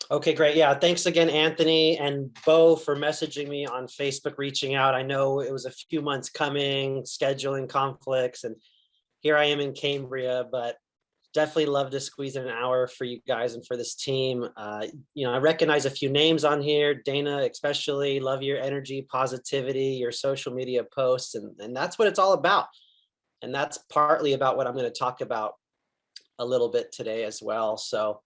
Okay, great. Yeah, thanks again, Anthony and Bo, for messaging me on Facebook, reaching out. I know it was a few months coming, scheduling conflicts, and here I am in Cambria, but definitely love to squeeze in an hour for you guys and for this team. I recognize a few names on here. Dana, especially, love your energy, positivity, your social media posts, and that's what it's all about. And that's partly about what I'm going to talk about a little bit today as well. So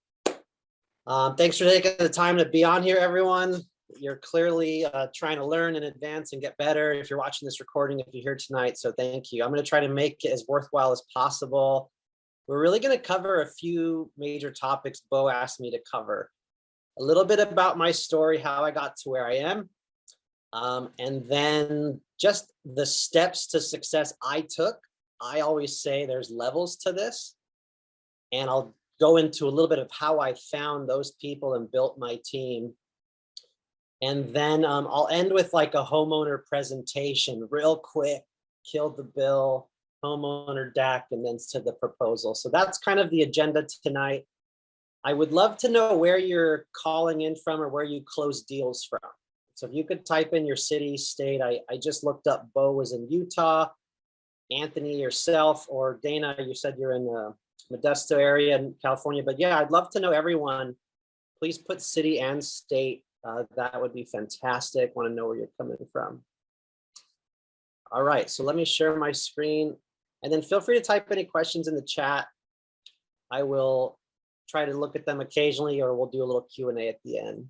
thanks for taking the time to be on here, everyone. You're clearly trying to learn and advance and get better if you're watching this recording, if you're here tonight. So thank you. I'm going to try to make it as worthwhile as possible. We're really going to cover a few major topics Bo asked me to cover. A little bit about my story, how I got to where I am, and then just the steps to success I took. I always say there's levels to this, and I'll go into a little bit of how I found those people and built my team. And then I'll end with like a homeowner presentation real quick, killed the bill, homeowner deck, and then to the proposal. So that's kind of the agenda tonight. I would love to know where you're calling in from or where you close deals from. So if you could type in your city, state. I just looked up Bo was in Utah, Anthony yourself, or Dana, you said you're in the Modesto area in California. But yeah, I'd love to know everyone. Please put city and state. That would be fantastic. Want to know where you're coming from. All right, so let me share my screen, and then feel free to type any questions in the chat. I will try to look at them occasionally, or we'll do a little Q&A at the end.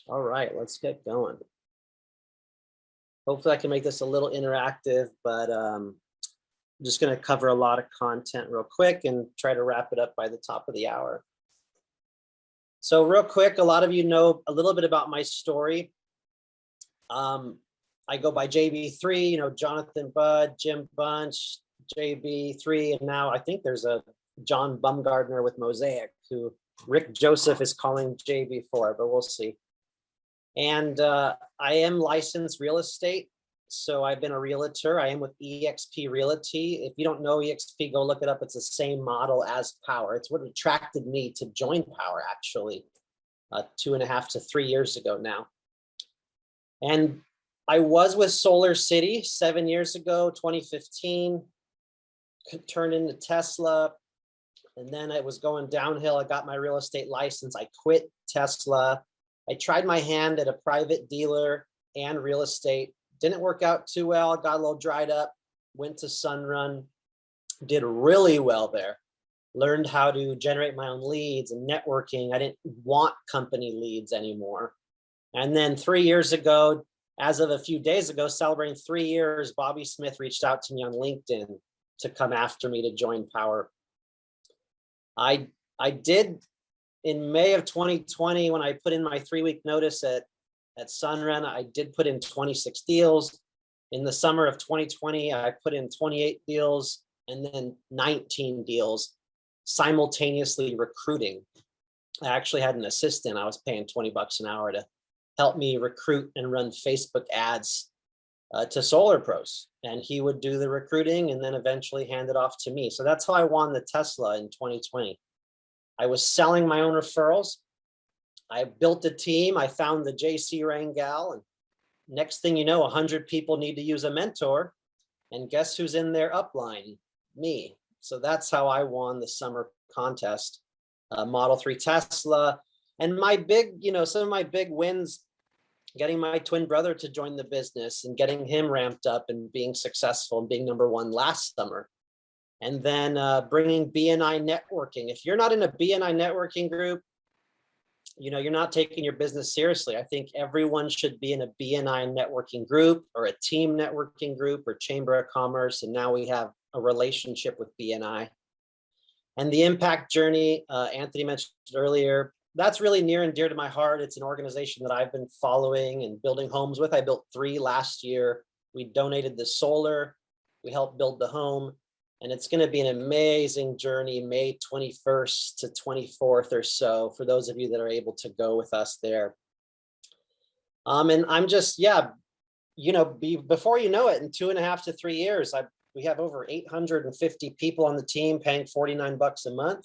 All right, let's get going. Hopefully I can make this a little interactive, but I'm just going to cover a lot of content real quick and try to wrap it up by the top of the hour. So real quick, a lot of you know a little bit about my story. I go by JB3, Jonathan Budd, Jim Bunch, JB3, and now I think there's a John Bumgardner with Mosaic, who Rick Joseph is calling JB4, but we'll see. And I am licensed real estate. So I've been a realtor. I am with EXP Realty. If you don't know EXP, go look it up. It's the same model as POWUR. It's what attracted me to join POWUR, actually, 2.5 to 3 years ago now. And I was with Solar City 7 years ago, 2015, turned into Tesla. And then I was going downhill. I got my real estate license. I quit Tesla. I tried my hand at a private dealer and real estate. Didn't work out too well. Got a little dried up. Went to Sunrun. Did really well there. Learned how to generate my own leads and networking. I didn't want company leads anymore. And then 3 years ago, as of a few days ago, celebrating 3 years, Bobby Smith reached out to me on LinkedIn to come after me to join POWUR. I did in May of 2020, when I put in my 3-week notice at Sunrun, I did put in 26 deals. In the summer of 2020, I put in 28 deals and then 19 deals simultaneously recruiting. I actually had an assistant. I was paying $20 an hour to help me recruit and run Facebook ads to solar pros. And he would do the recruiting and then eventually hand it off to me. So that's how I won the Tesla in 2020. I was selling my own referrals. I built a team. I found the JC Rangel, and next thing you know, 100 people need to use a mentor. And guess who's in their upline? Me. So that's how I won the summer contest, Model 3 Tesla. And my big, some of my big wins, getting my twin brother to join the business and getting him ramped up and being successful and being #1 last summer. And then bringing BNI networking. If you're not in a BNI networking group, you're not taking your business seriously. I think everyone should be in a BNI networking group or a team networking group or Chamber of Commerce. And now we have a relationship with BNI. And the impact journey, Anthony mentioned earlier, that's really near and dear to my heart. It's an organization that I've been following and building homes with. I built 3 last year. We donated the solar. We helped build the home. And it's going to be an amazing journey, May 21st to 24th or so, for those of you that are able to go with us there. And I'm just, before you know it, in 2.5 to 3 years, we have over 850 people on the team paying $49 a month.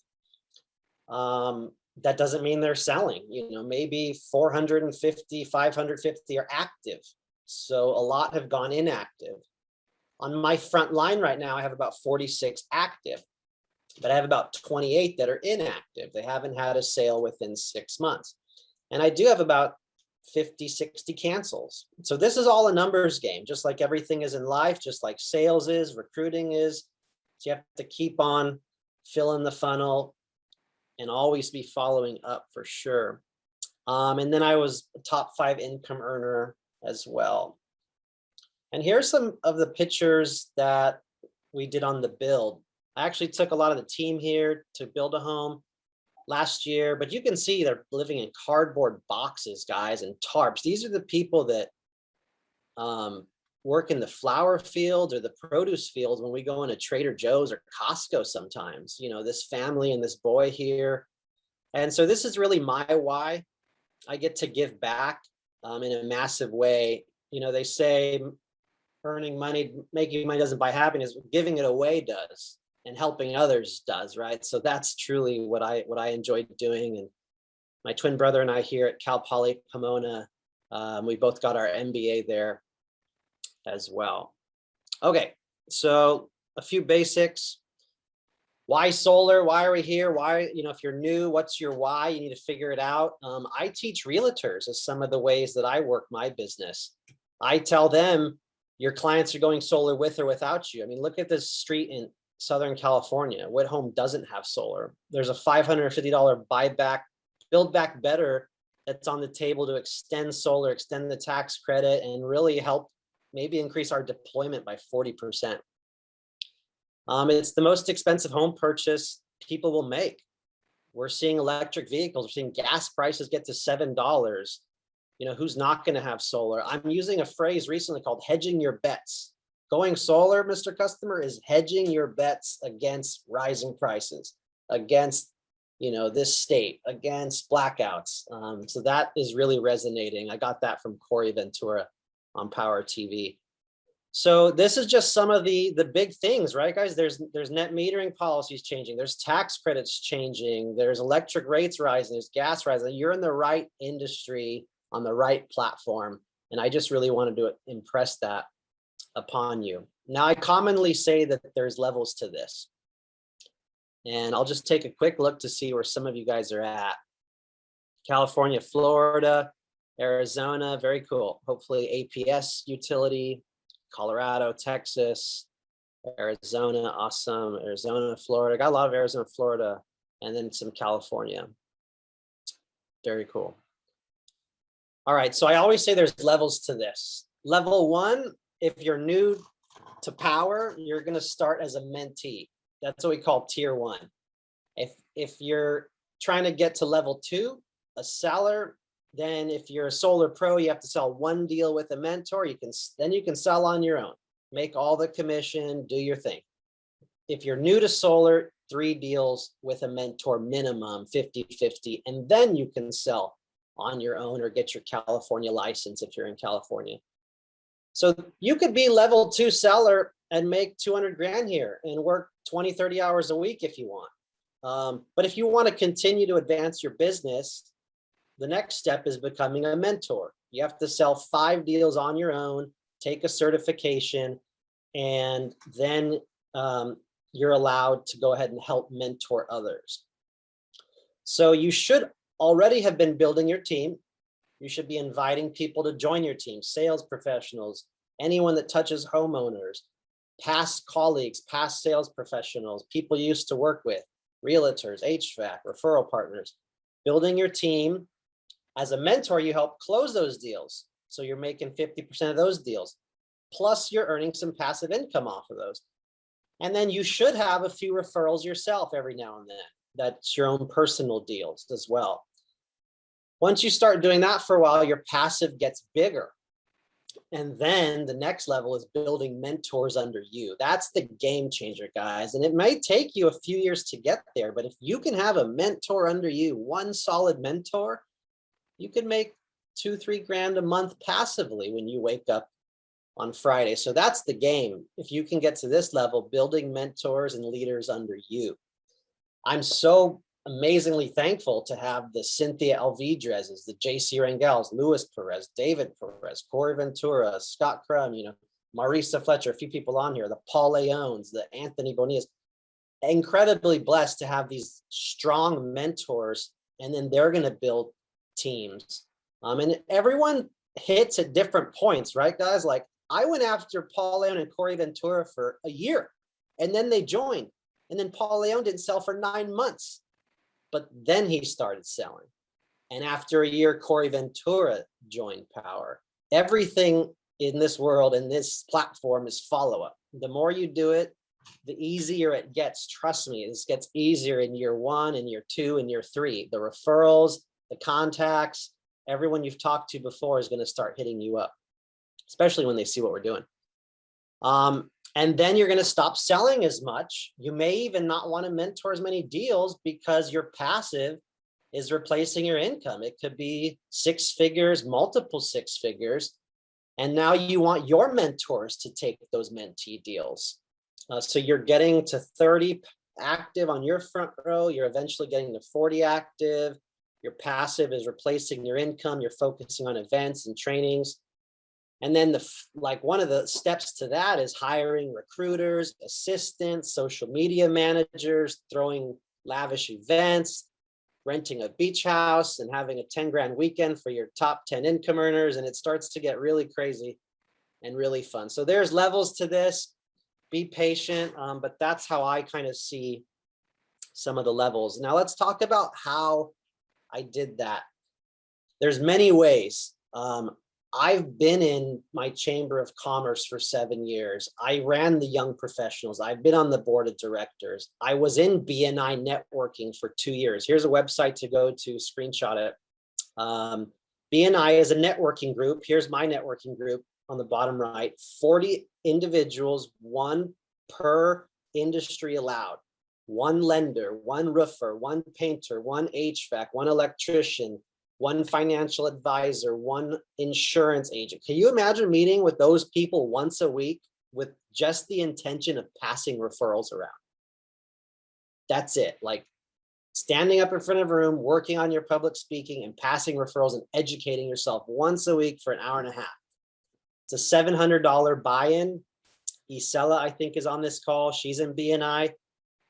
That doesn't mean they're selling. You know, maybe 450, 550 are active. So a lot have gone inactive. On my front line right now, I have about 46 active, but I have about 28 that are inactive. They haven't had a sale within 6 months. And I do have about 50, 60 cancels. So this is all a numbers game, just like everything is in life, just like sales is, recruiting is. So you have to keep on filling the funnel and always be following up for sure. And then I was a top 5 income earner as well. And here's some of the pictures that we did on the build. I actually took a lot of the team here to build a home last year, but you can see they're living in cardboard boxes, guys, and tarps. These are the people that work in the flower field or the produce field when we go into Trader Joe's or Costco sometimes, you know, this family and this boy here. And so this is really my why. I get to give back in a massive way. You know, they say earning money, making money doesn't buy happiness, giving it away does, and helping others does, right? So that's truly what I enjoyed doing. And my twin brother and I here at Cal Poly Pomona, we both got our MBA there as well. Okay, so a few basics. Why solar? Why are we here? Why, you know, if you're new, what's your why? You need to figure it out. I teach realtors as some of the ways that I work my business. I tell them your clients are going solar with or without you. I mean, look at this street in Southern California. What home doesn't have solar? There's a $550 buyback, build back better that's on the table to extend solar, extend the tax credit, and really help maybe increase our deployment by 40%. It's the most expensive home purchase people will make. We're seeing electric vehicles, we're seeing gas prices get to $7. You know, who's not going to have solar? I'm using a phrase recently called hedging your bets. Going solar, Mr. Customer, is hedging your bets against rising prices, against, you know, this state, against blackouts. So that is really resonating. I got that from Corey Ventura on POWUR TV. So this is just some of the big things, right, guys? There's net metering policies changing. There's tax credits changing. There's electric rates rising. There's gas rising. You're in the right industry on the right platform. And I just really wanted to impress that upon you. Now, I commonly say that there's levels to this. And I'll just take a quick look to see where some of you guys are at. California, Florida, Arizona, very cool. Hopefully APS utility, Colorado, Texas, Arizona, awesome. Arizona, Florida, got a lot of Arizona, Florida, and then some California. Very cool. All right, so I always say there's levels to this. Level 1, if you're new to POWUR, you're gonna start as a mentee. That's what we call tier 1. If you're trying to get to level 2, a seller, then if you're a solar pro, you have to sell 1 deal with a mentor. Then you can sell on your own, make all the commission, do your thing. If you're new to solar, 3 deals with a mentor minimum, 50-50, and then you can sell on your own or get your California license if you're in California. So you could be level 2 seller and make 200 grand here and work 20, 30 hours a week if you want. But if you want to continue to advance your business, the next step is becoming a mentor. You have to sell 5 deals on your own, take a certification, and then you're allowed to go ahead and help mentor others. So you should already have been building your team. You should be inviting people to join your team, sales professionals, anyone that touches homeowners, past colleagues, past sales professionals, people you used to work with, realtors, HVAC, referral partners. Building your team. As a mentor, you help close those deals. So you're making 50% of those deals. Plus you're earning some passive income off of those. And then you should have a few referrals yourself every now and then. That's your own personal deals as well. Once you start doing that for a while, your passive gets bigger. And then the next level is building mentors under you. That's the game changer, guys. And it may take you a few years to get there, but if you can have a mentor under you, 1 solid mentor, you can make 2-3 grand a month passively when you wake up on Friday. So that's the game. If you can get to this level, building mentors and leaders under you. I'm so amazingly thankful to have the Cynthia Alvidrez's, the JC Rangels, Luis Perez, David Perez, Corey Ventura, Scott Crum, Marisa Fletcher, a few people on here, the Paul Leones, the Anthony Bonillas. Incredibly blessed to have these strong mentors, and then they're going to build teams. And everyone hits at different points, right, guys? Like I went after Paul Leone and Corey Ventura for a year, and then they joined. And then Paul Leone didn't sell for 9 months, but then he started selling. And after a year, Corey Ventura joined POWUR. Everything in this world, in this platform, is follow-up. The more you do it, the easier it gets. Trust me, this gets easier in year 1 and year 2 and year 3. The referrals, the contacts, everyone you've talked to before is going to start hitting you up, especially when they see what we're doing. And then you're going to stop selling as much. You may even not want to mentor as many deals because your passive is replacing your income. It could be 6 figures, multiple 6 figures. And now you want your mentors to take those mentee deals. So you're getting to 30 active on your front row. You're eventually getting to 40 active. Your passive is replacing your income. You're focusing on events and trainings. And then one of the steps to that is hiring recruiters, assistants, social media managers, throwing lavish events, renting a beach house, and having a 10 grand weekend for your top 10 income earners. And it starts to get really crazy and really fun. So there's levels to this. Be patient, but that's how I kind of see some of the levels. Now let's talk about how I did that. There's many ways. I've been in my Chamber of Commerce for 7 years. I ran the Young Professionals. I've been on the board of directors. I was in BNI networking for 2 years. Here's a website to go to, screenshot it. BNI is a networking group. Here's my networking group on the bottom right. 40 individuals, 1 per industry allowed. 1 lender, 1 roofer, 1 painter, 1 HVAC, 1 electrician, 1 financial advisor, 1 insurance agent. Can you imagine meeting with those people once a week with just the intention of passing referrals around? That's it. Like standing up in front of a room, working on your public speaking and passing referrals and educating yourself once a week for an hour and a half. It's a $700 buy-in. Isela, I think, is on this call. She's in BNI.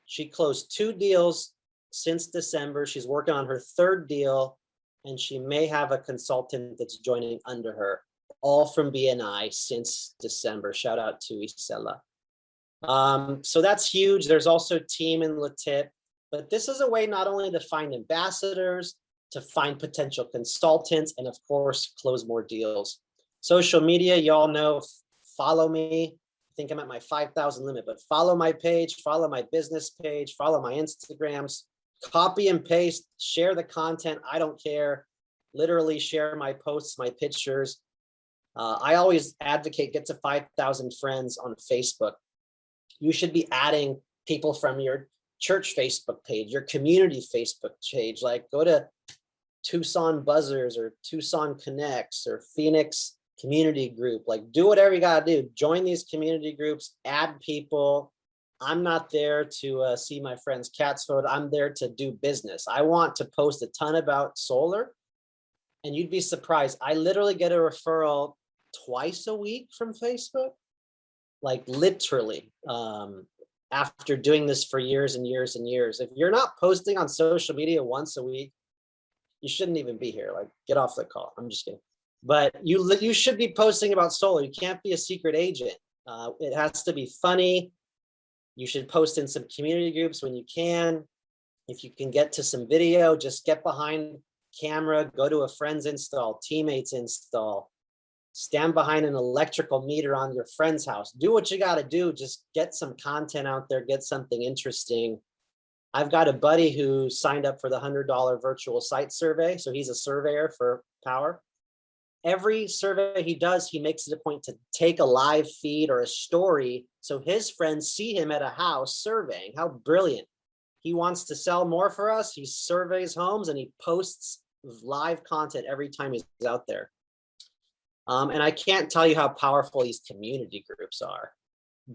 She closed 2 deals since December. She's working on her 3rd deal, and she may have a consultant that's joining under her, all from BNI since December. Shout out to Isela. So that's huge. There's also Team and Latip, but this is a way not only to find ambassadors, to find potential consultants, and of course, close more deals. Social media, y'all know, follow me. I think I'm at my 5,000 limit, but follow my page, follow my business page, follow my Instagrams, copy and paste, share the content. I don't care. Literally share my posts, my pictures. I always advocate get to 5,000 friends on Facebook. You should be adding people from your church Facebook page, your community Facebook page, like go to Tucson Buzzers or Tucson Connects or Phoenix community group. Like do whatever you gotta do. Join these community groups, add people. I'm not there to see my friend's cat's photo. I'm there to do business. I want to post a ton about solar, and you'd be surprised. I literally get a referral twice a week from Facebook, like literally, after doing this for years and years and years. If you're not posting on social media once a week, you shouldn't even be here. Like get off the call. I'm just kidding. But you should be posting about solar. You can't be a secret agent. It has to be funny. You should post in some community groups when you can. If you can get to some video, just get behind camera, go to a friend's install, teammates install, stand behind an electrical meter on your friend's house. Do what you got to do. Just get some content out there, get something interesting. I've got a buddy who signed up for the $100 virtual site survey. So he's a surveyor for POWUR. Every survey he does, he makes it a point to take a live feed or a story so his friends see him at a house surveying. How brilliant. He wants to sell more for us. He surveys homes and he posts live content every time he's out there. And I can't tell you how powerful these community groups are.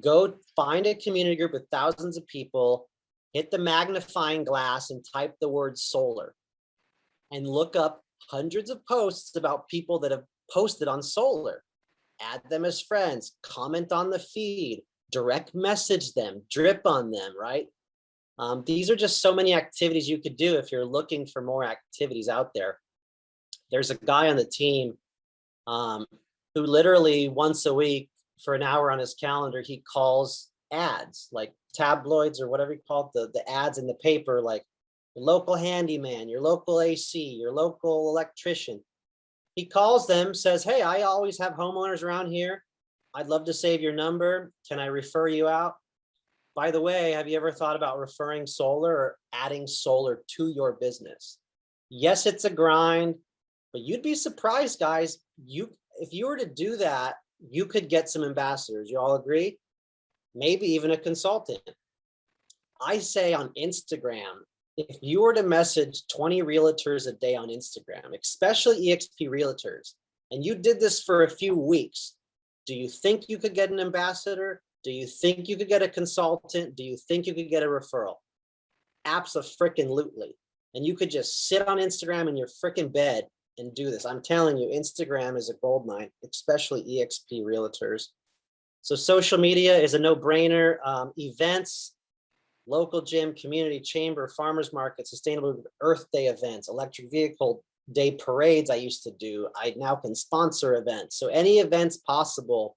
Go find a community group with thousands of people hit the magnifying glass and type the word solar and look up hundreds of posts about people that have posted on solar. Add them as friends, comment on the feed, direct message them, drip on them, right? These are just so many activities you could do if you're looking for more activities out there. There's a guy on the team who literally once a week for an hour on his calendar, he calls ads like tabloids or whatever you call it, the ads in the paper, like your local handyman, your local AC, your local electrician. He calls them, says, hey, I always have homeowners around here. I'd love to save your number. Can I refer you out? By the way, have you ever thought about referring solar or adding solar to your business? Yes, it's a grind, but you'd be surprised, guys. If you were to do that, you could get some ambassadors. You all agree? Maybe even a consultant. I say on Instagram, if you were to message 20 realtors a day on Instagram, especially EXP realtors, and you did this for a few weeks, do you think you could get an ambassador? Do you think you could get a consultant? Do you think you could get a referral? Abso-frickin-lutely. And you could just sit on Instagram in your frickin' bed and do this. I'm telling you, Instagram is a goldmine, especially EXP realtors. So social media is a no-brainer. Events, local gym, community chamber, farmers market, sustainable Earth Day events, electric vehicle day parades I used to do. I now can sponsor events. So any events possible,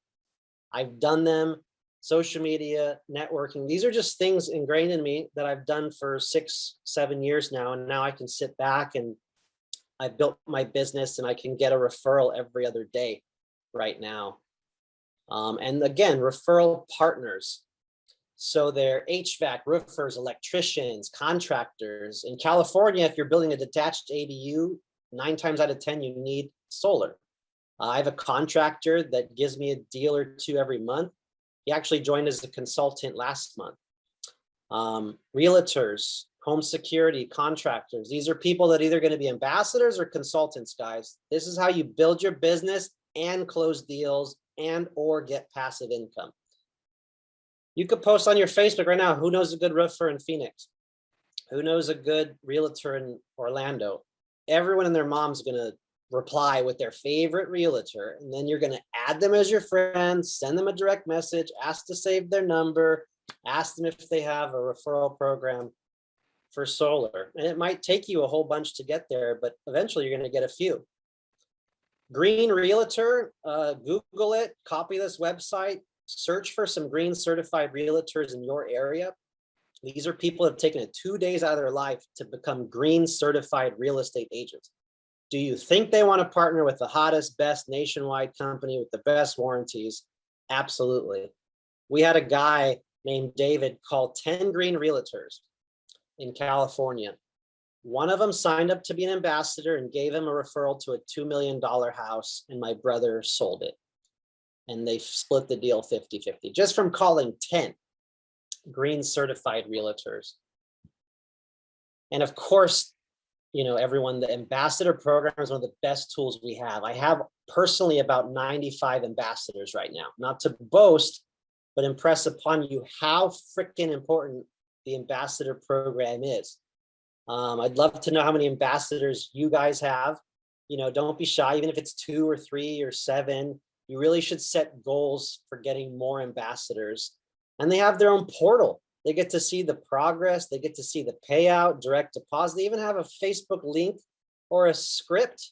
I've done them. Social media, networking, these are just things ingrained in me that I've done for 6-7 years now. And now I can sit back and I've built my business and I can get a referral every other day right now. And again, referral partners. So they're HVAC, roofers, electricians, contractors. In California, if you're building a detached ADU, 9 times out of 10, you need solar. I have a contractor that gives me a deal or two every month. He actually joined as a consultant last month. Realtors, home security, contractors. These are people that are either going to be ambassadors or consultants, guys. This is how you build your business and close deals and or get passive income. You could post on your Facebook right now, who knows a good roofer in Phoenix? Who knows a good realtor in Orlando? Everyone and their mom's going to reply with their favorite realtor, and then you're going to add them as your friends, send them a direct message, ask to save their number, ask them if they have a referral program for solar. And it might take you a whole bunch to get there, but eventually you're going to get a few. Green Realtor, Google it, copy this website, search for some green certified realtors in your area. These are people that have taken it 2 days out of their life to become green certified real estate agents. Do you think they want to partner with the hottest, best nationwide company with the best warranties? Absolutely. We had a guy named David call 10 green realtors in California. One of them signed up to be an ambassador and gave him a referral to a $2 million house, and my brother sold it. And they split the deal 50-50, just from calling 10 green certified realtors. And of course, you know, everyone, the ambassador program is one of the best tools we have. I have personally about 95 ambassadors right now, not to boast, but impress upon you how freaking important the ambassador program is. I'd love to know how many ambassadors you guys have. You know, don't be shy, even if it's 2 or 3 or 7, you really should set goals for getting more ambassadors. And they have their own portal. They get to see the progress. They get to see the payout, direct deposit. They even have a Facebook link or a script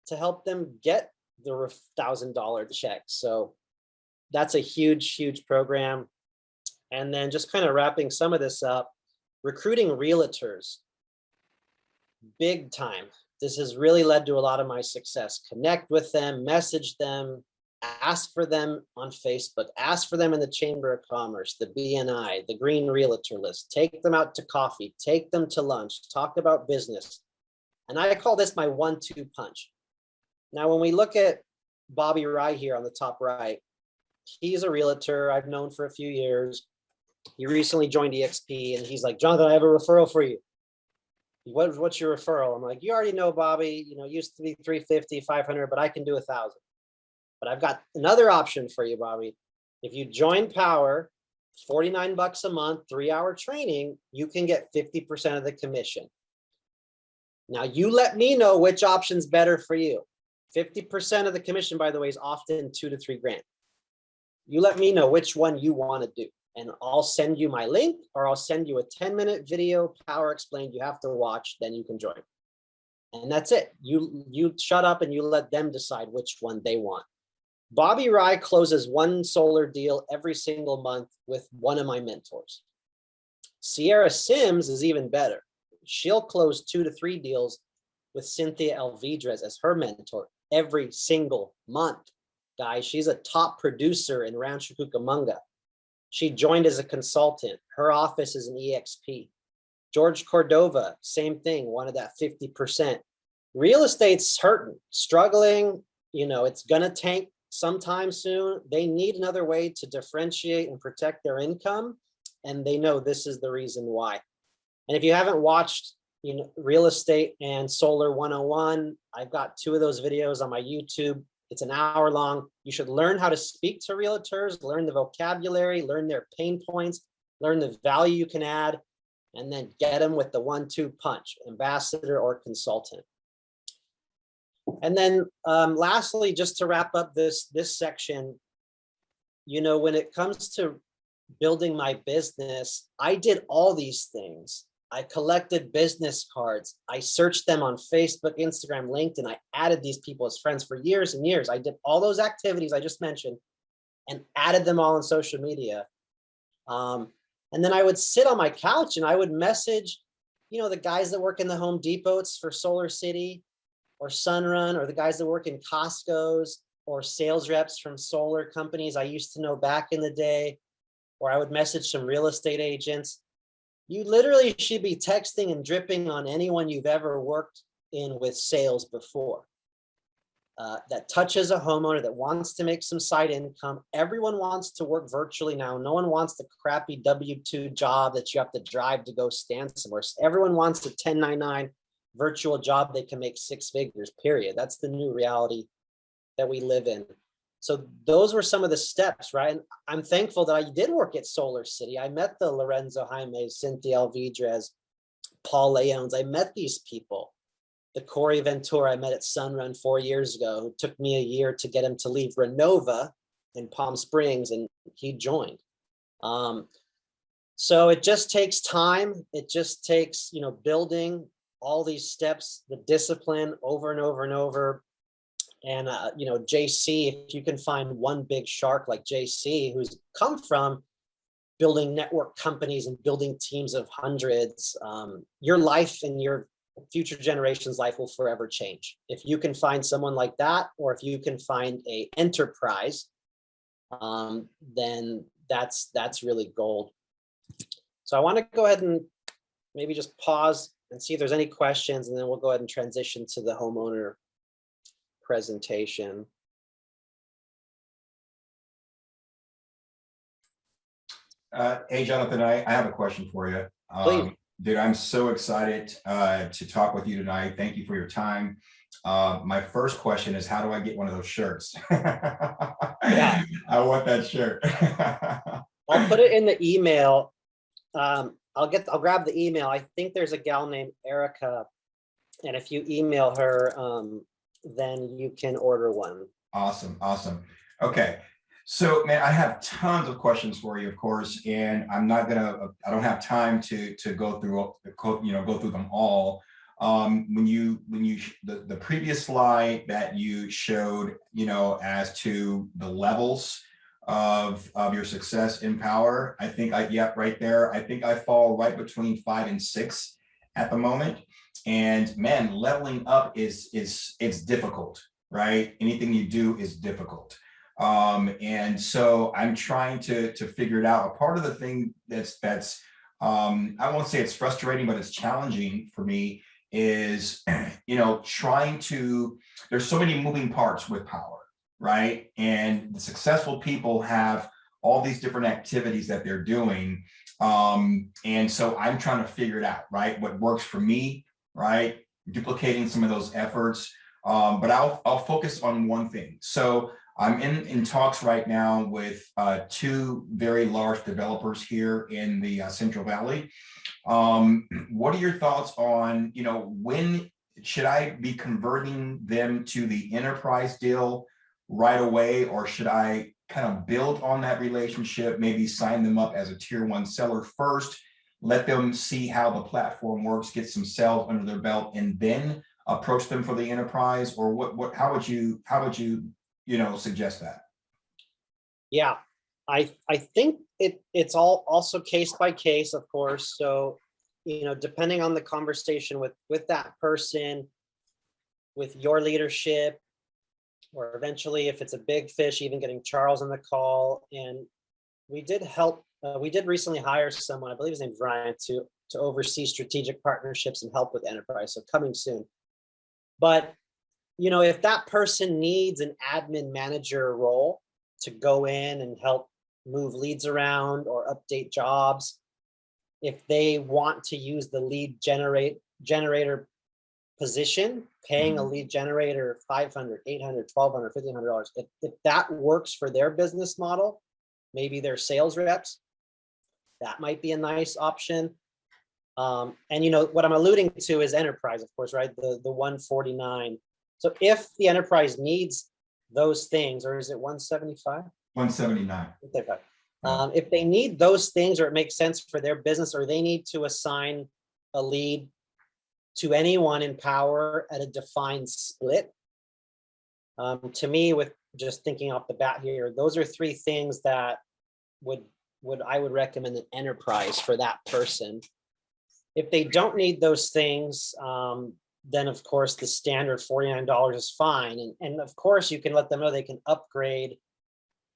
to help them get the $1,000 check. So that's a huge, huge program. And then just kind of wrapping some of this up, recruiting realtors, big time. This has really led to a lot of my success. Connect with them, message them, ask for them on Facebook, ask for them in the Chamber of Commerce, the BNI, the Green Realtor List, take them out to coffee, take them to lunch, talk about business. And I call this my 1-2 punch. Now, when we look at Bobby Wright here on the top right, he's a realtor I've known for a few years. He recently joined EXP and he's like, Jonathan, I have a referral for you. What's your referral? I'm like, you already know, Bobby, you know, used to be 350, 500, but I can do 1,000. But I've got another option for you, Bobby. If you join POWUR $49 a month, 3-hour training, you can get 50% of the commission. Now you let me know which option's better for you. 50% of the commission, by the way, is often 2 to 3 grand. You let me know which one you want to do, and I'll send you my link, or I'll send you a 10-minute video, Power Explained, you have to watch, then you can join. And that's it. You shut up and you let them decide which one they want. Bobby Rye closes one solar deal every single month with one of my mentors. Sierra Sims is even better. She'll close 2 to 3 deals with Cynthia Alvidrez as her mentor every single month. Guys, she's a top producer in Rancho Cucamonga. She joined as a consultant. Her office is an EXP. George Cordova, same thing, wanted that 50%. Real estate's hurting, struggling, you know, it's gonna tank sometime soon. They need another way to differentiate and protect their income, and they know this is the reason why. And if you haven't watched, you know, Real Estate and Solar 101, I've got 2 of those videos on my YouTube. It's an hour long. You should learn how to speak to realtors, learn the vocabulary, learn their pain points, learn the value you can add, and then get them with the 1-2 punch, ambassador or consultant. And then lastly, just to wrap up this section, you know, when it comes to building my business, I did all these things. I collected business cards. I searched them on Facebook, Instagram, LinkedIn. I added these people as friends for years and years. I did all those activities I just mentioned and added them all on social media. And then I would sit on my couch and I would message, you know, the guys that work in the Home Depots for Solar City or Sunrun, or the guys that work in Costco's, or sales reps from solar companies I used to know back in the day, or I would message some real estate agents. You literally should be texting and dripping on anyone you've ever worked in with sales before. That touches a homeowner that wants to make some side income. Everyone wants to work virtually now. No one wants the crappy W-2 job that you have to drive to go stand somewhere. Everyone wants a 1099 virtual job they can make 6 figures, period. That's the new reality that we live in. So those were some of the steps, right? And I'm thankful that I did work at Solar City. I met the Lorenzo Jaimes, Cynthia Alvidrez, Paul Leones. I met these people. The Corey Ventura I met at Sunrun 4 years ago. It took me a year to get him to leave Renova in Palm Springs, and he joined. So it just takes time. It just takes, you know, building all these steps, the discipline over and over and over. And, you know, JC, if you can find one big shark like JC, who's come from building network companies and building teams of hundreds, your life and your future generations' life will forever change. If you can find someone like that, or if you can find a enterprise, then that's really gold. So I want to go ahead and maybe just pause and see if there's any questions, and then we'll go ahead and transition to the homeowner presentation. Hey, Jonathan, I have a question for you. Dude, I'm so excited to talk with you tonight. Thank you for your time. My first question is, how do I get one of those shirts? Yeah. I want that shirt. I'll put it in the email. I'll grab the email. I think there's a gal named Erica, and if you email her, then you can order one. Awesome. Okay. So, man, I have tons of questions for you, of course, and I don't have time to go through them all. The previous slide that you showed, you know, as to the levels of your success in Power, I think right there, I think I fall right between 5 and 6 at the moment. And man, leveling up it's difficult, right? Anything you do is difficult. And so I'm trying to figure it out. A part of the thing that's I won't say it's frustrating, but it's challenging for me is, you know, there's so many moving parts with Power, right? And the successful people have all these different activities that they're doing. And so I'm trying to figure it out, right? What works for me, right? Duplicating some of those efforts. But I'll focus on one thing. So I'm in talks right now with two very large developers here in the Central Valley. What are your thoughts on, when should I be converting them to the enterprise deal right away, or should I kind of build on that relationship, maybe sign them up as a tier 1 seller first, let them see how the platform works, get some sales under their belt, and then approach them for the enterprise? Or how would you suggest that? Yeah, I think it's all also case by case, of course. So, depending on the conversation with that person, with your leadership, or eventually if it's a big fish, even getting Charles on the call. And we did recently hire someone, I believe his name's Ryan, to oversee strategic partnerships and help with enterprise. So coming soon. But, if that person needs an admin manager role to go in and help move leads around or update jobs, if they want to use the lead generator position, paying a lead generator $500, $800, $1,200, $1,500, if that works for their business model, maybe their sales reps, that might be a nice option. And what I'm alluding to is enterprise, of course, right? The 149. So if the enterprise needs those things, or is it 175? 179. If they need those things, or it makes sense for their business, or they need to assign a lead to anyone in POWUR at a defined split. To me, with just thinking off the bat here, those are 3 things that I would recommend an enterprise for that person. If they don't need those things, then of course the standard $49 is fine. And of course you can let them know they can upgrade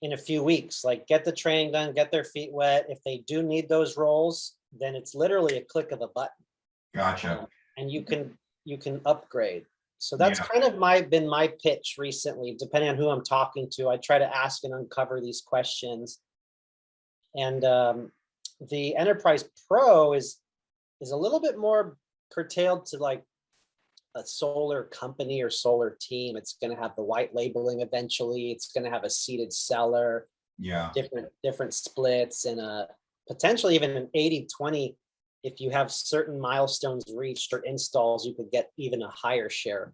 in a few weeks, like get the training done, get their feet wet. If they do need those roles, then it's literally a click of a button. Gotcha. And you can upgrade. So that's kind of been my pitch recently. Depending on who I'm talking to, I try to ask and uncover these questions. And the Enterprise Pro is a little bit more curtailed to like a solar company or solar team. It's going to have the white labeling eventually. It's going to have a seated seller. Yeah. Different splits, and potentially even an 80-20. If you have certain milestones reached or installs, you could get even a higher share.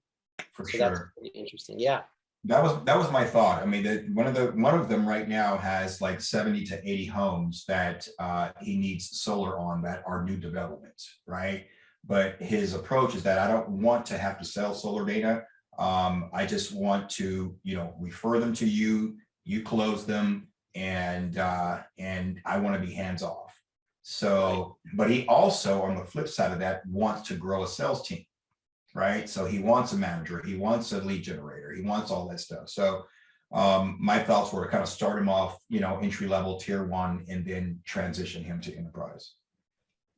For so sure. That's pretty interesting. Yeah. That was my thought. I mean, one of them right now has like 70 to 80 homes that he needs solar on that are new developments, right? But his approach is that I don't want to have to sell solar data. I just want to, refer them to you. You close them, and I want to be hands off. So, but he also, on the flip side of that, wants to grow a sales team. Right. So he wants a manager, he wants a lead generator, he wants all that stuff. So my thoughts were to kind of start him off, entry level tier 1, and then transition him to enterprise.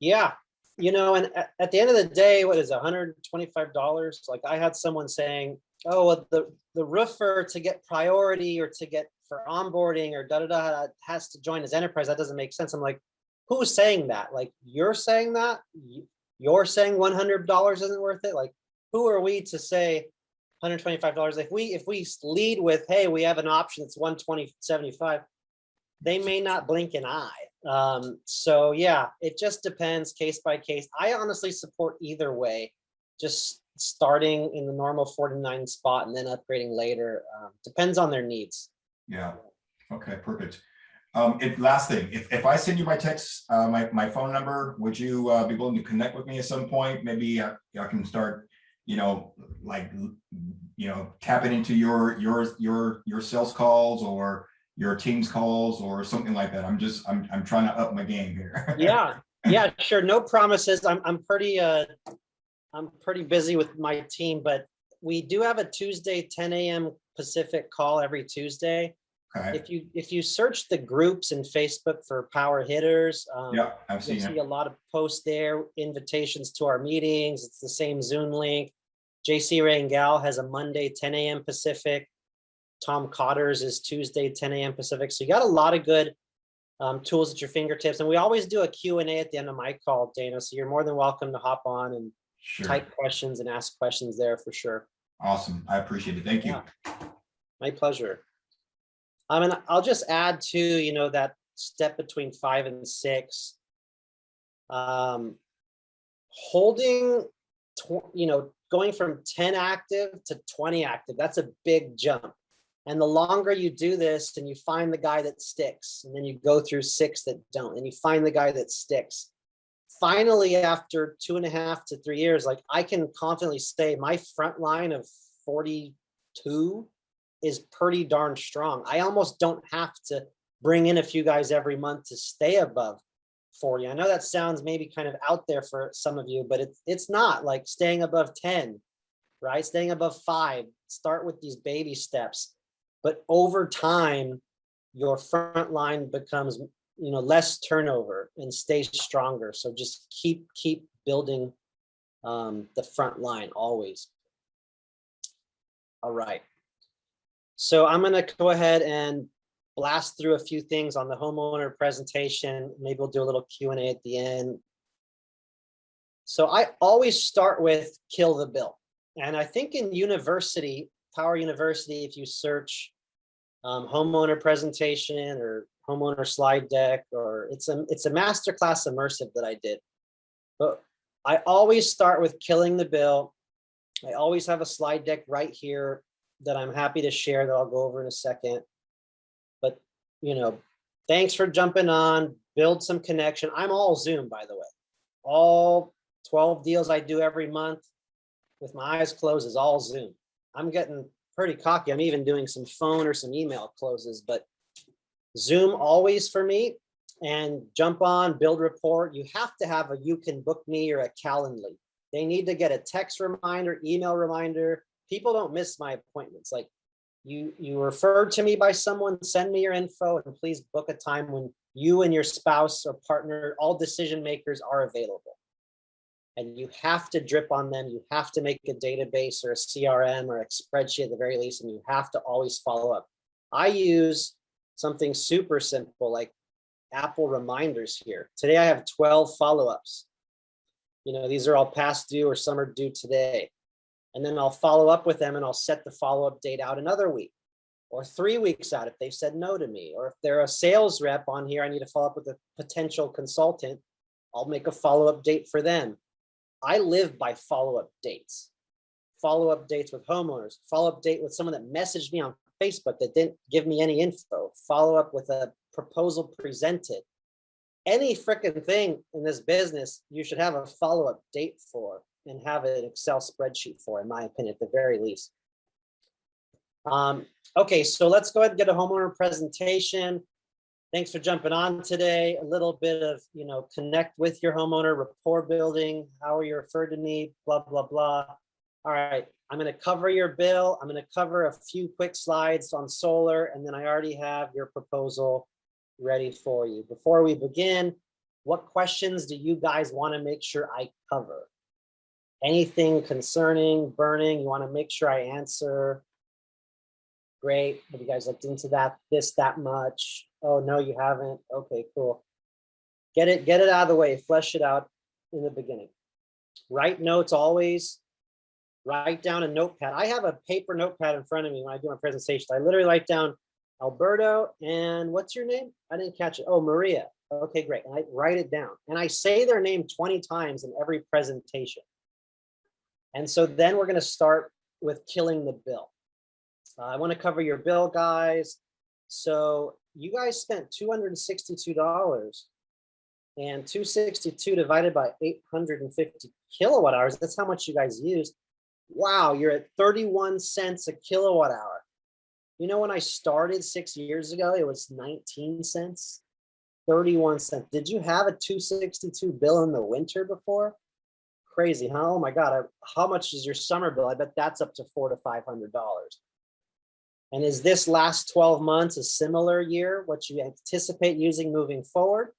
Yeah. And at the end of the day, what is $125? Like I had someone saying, oh, well, the roofer to get priority or to get for onboarding or has to join his enterprise. That doesn't make sense. I'm like, who's saying that? Like, you're saying that? You're saying $100 isn't worth it? Like, who are we to say $125? If we lead with, hey, we have an option that's $120.75, they may not blink an eye. So yeah, it just depends case by case. I honestly support either way, just starting in the normal 49 spot and then upgrading later. Depends on their needs. Yeah. Okay, perfect. Last thing, if I send you my text, my phone number, would you be willing to connect with me at some point? Maybe I can start, tapping into your sales calls or your team's calls or something like that. I'm trying to up my game here. Yeah, sure. No promises. I'm pretty busy with my team, but we do have a Tuesday 10 a.m. Pacific call every Tuesday. Okay. If you search the groups in Facebook for POWUR Hitters, I've seen you'll see a lot of posts there, invitations to our meetings. It's the same Zoom link. JC Ray and Gal has a Monday 10 a.m. Pacific. Tom Cotter's is Tuesday 10 a.m. Pacific. So you got a lot of good tools at your fingertips. And we always do a Q&A at the end of my call, Dana. So you're more than welcome to hop on and type questions and ask questions there for sure. Awesome. I appreciate it. Thank you. Yeah, my pleasure. I mean, I'll just add to, you know, that step between 5 and 6. Holding, you know, going from 10 active to 20 active, that's a big jump. And the longer you do this, and you find the guy that sticks, and then you go through 6 that don't, and you find the guy that sticks. Finally, after 2.5 to 3 years, like, I can confidently say my front line of 42 is pretty darn strong. I almost don't have to bring in a few guys every month to stay above 40. I know that sounds maybe kind of out there for some of you, but it's not. Like, staying above 10, right? Staying above 5, start with these baby steps. But over time, your front line becomes, you know, less turnover and stays stronger. So just keep building the front line always. All right. So I'm going to go ahead and blast through a few things on the homeowner presentation. Maybe we'll do a little Q&A at the end. So I always start with kill the bill. And I think in university, POWUR University, if you search homeowner presentation or homeowner slide deck, or it's a masterclass immersive that I did. But I always start with killing the bill. I always have a slide deck right here that I'm happy to share that I'll go over in a second. But, you know, thanks for jumping on, build some connection. I'm all Zoom, by the way. All 12 deals I do every month with my eyes closed is all Zoom. I'm getting pretty cocky. I'm even doing some phone or some email closes, but Zoom always for me. And jump on, build rapport. You have to have a you can book me or a Calendly. They need to get a text reminder, email reminder. People don't miss my appointments. Like, you referred to me by someone, send me your info, and please book a time when you and your spouse or partner, all decision makers, are available. And you have to drip on them. You have to make a database or a CRM or a spreadsheet at the very least, and you have to always follow up. I use something super simple like Apple reminders here. Today I have 12 follow-ups. You know, these are all past due or some are due today. And then I'll follow up with them and I'll set the follow-up date out another week or 3 weeks out if they've said no to me. Or if they're a sales rep on here, I need to follow up with a potential consultant. I'll make a follow-up date for them. I live by follow-up dates. Follow-up dates with homeowners, follow-up date with someone that messaged me on Facebook that didn't give me any info, follow up with a proposal presented. Any freaking thing in this business, you should have a follow-up date for and have an Excel spreadsheet for, in my opinion, at the very least. Okay, so let's go ahead and get a homeowner presentation. Thanks for jumping on today. A little bit of, you know, connect with your homeowner, rapport building, how are you referred to me, blah, blah, blah. All right, I'm going to cover your bill. I'm going to cover a few quick slides on solar, and then I already have your proposal ready for you. Before we begin, what questions do you guys want to make sure I cover? Anything concerning burning you want to make sure I answer? Great. Have you guys looked into that much? Oh, no, you haven't. Okay, cool. Get it out of the way. Flesh it out in the beginning. Write notes always. Write down a notepad. I have a paper notepad in front of me when I do my presentation. I literally write down Alberto and what's your name? I didn't catch it. Oh, Maria. Okay, great. And I write it down. And I say their name 20 times in every presentation. And so then we're going to start with killing the bill. I want to cover your bill, guys. So you guys spent $262, and 262 divided by 850 kilowatt hours. That's how much you guys used. Wow, you're at 31 cents a kilowatt hour. You know, when I started 6 years ago, it was 19 cents, 31 cents. Did you have a 262 bill in the winter before? Crazy, huh? Oh my God, how much is your summer bill? I bet that's up to $400 to $500. And is this last 12 months a similar year, what you anticipate using moving forward?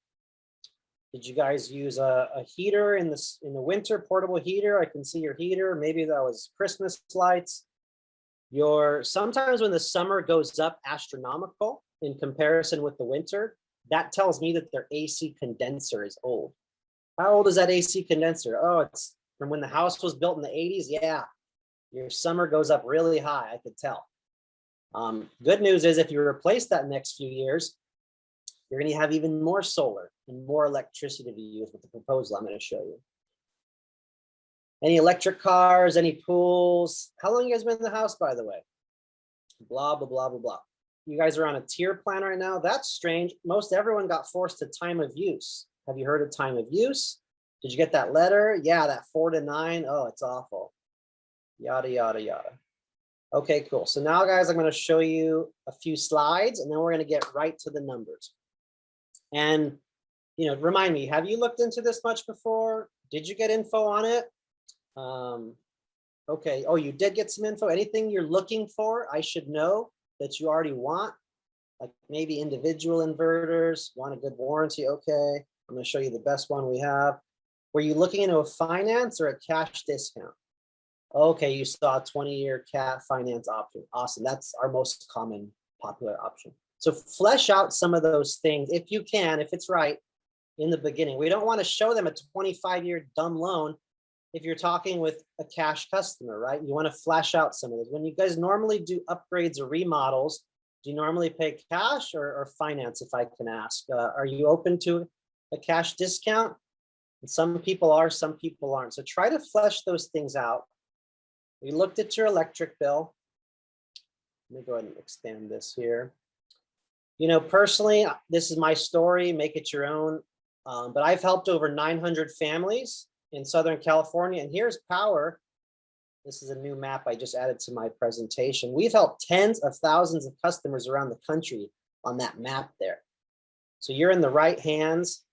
Did you guys use a heater in the winter, portable heater? I can see your heater. Maybe that was Christmas lights. Sometimes when the summer goes up astronomical in comparison with the winter, that tells me that their AC condenser is old. How old is that AC condenser? Oh, it's from when the house was built in the 80s. Yeah, Your summer goes up really high, I could tell. Good news is if you replace that next few years, you're going to have even more solar and more electricity to use with the proposal I'm going to show you. Any electric cars, any pools? How long you guys been in the house, by the way? Blah, blah, blah, blah, blah. You guys are on a tier plan right now. That's strange. Most everyone got forced to time of use. Have you heard of time of use? Did you get that letter? Yeah, that 4 to 9. Oh, it's awful. Yada, yada, yada. Okay, cool. So now, guys, I'm going to show you a few slides, and then we're going to get right to the numbers. And, you know, remind me, have you looked into this much before? Did you get info on it? Okay. Oh, you did get some info. Anything you're looking for, I should know that you already want, like maybe individual inverters, want a good warranty. Okay. I'm going to show you the best one we have. Were you looking into a finance or a cash discount? Okay, you saw a 20-year CAT finance option. Awesome. That's our most common popular option. So flesh out some of those things if you can, if it's right in the beginning. We don't want to show them a 25-year dumb loan if you're talking with a cash customer, right? You want to flesh out some of those. When you guys normally do upgrades or remodels, do you normally pay cash or finance, if I can ask? Are you open to a cash discount? And some people are, some people aren't. So try to flesh those things out. We looked at your electric bill. Let me go ahead and expand this here. You know, personally, this is my story, make it your own. But I've helped over 900 families in Southern California. And here's POWUR. This is a new map I just added to my presentation. We've helped tens of thousands of customers around the country on that map there. So you're in the right hands.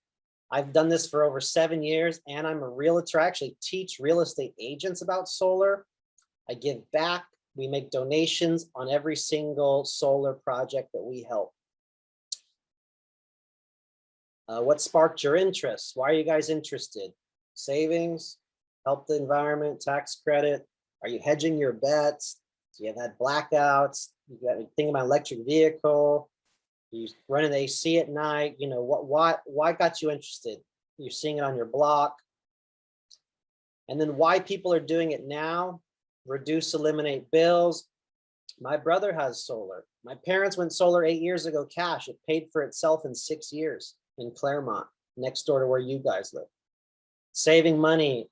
I've done this for over 7 years, and I'm a realtor. I actually teach real estate agents about solar. I give back. We make donations on every single solar project that we help. What sparked your interest? Why are you guys interested? Savings, help the environment, tax credit. Are you hedging your bets? Do you have had blackouts? You got thinking about electric vehicle? You run an AC at night? You know, why got you interested? You're seeing it on your block. And then why people are doing it now? Reduce, eliminate bills. My brother has solar. My parents went solar 8 years ago, cash. It paid for itself in 6 years in Claremont, next door to where you guys live. Saving money,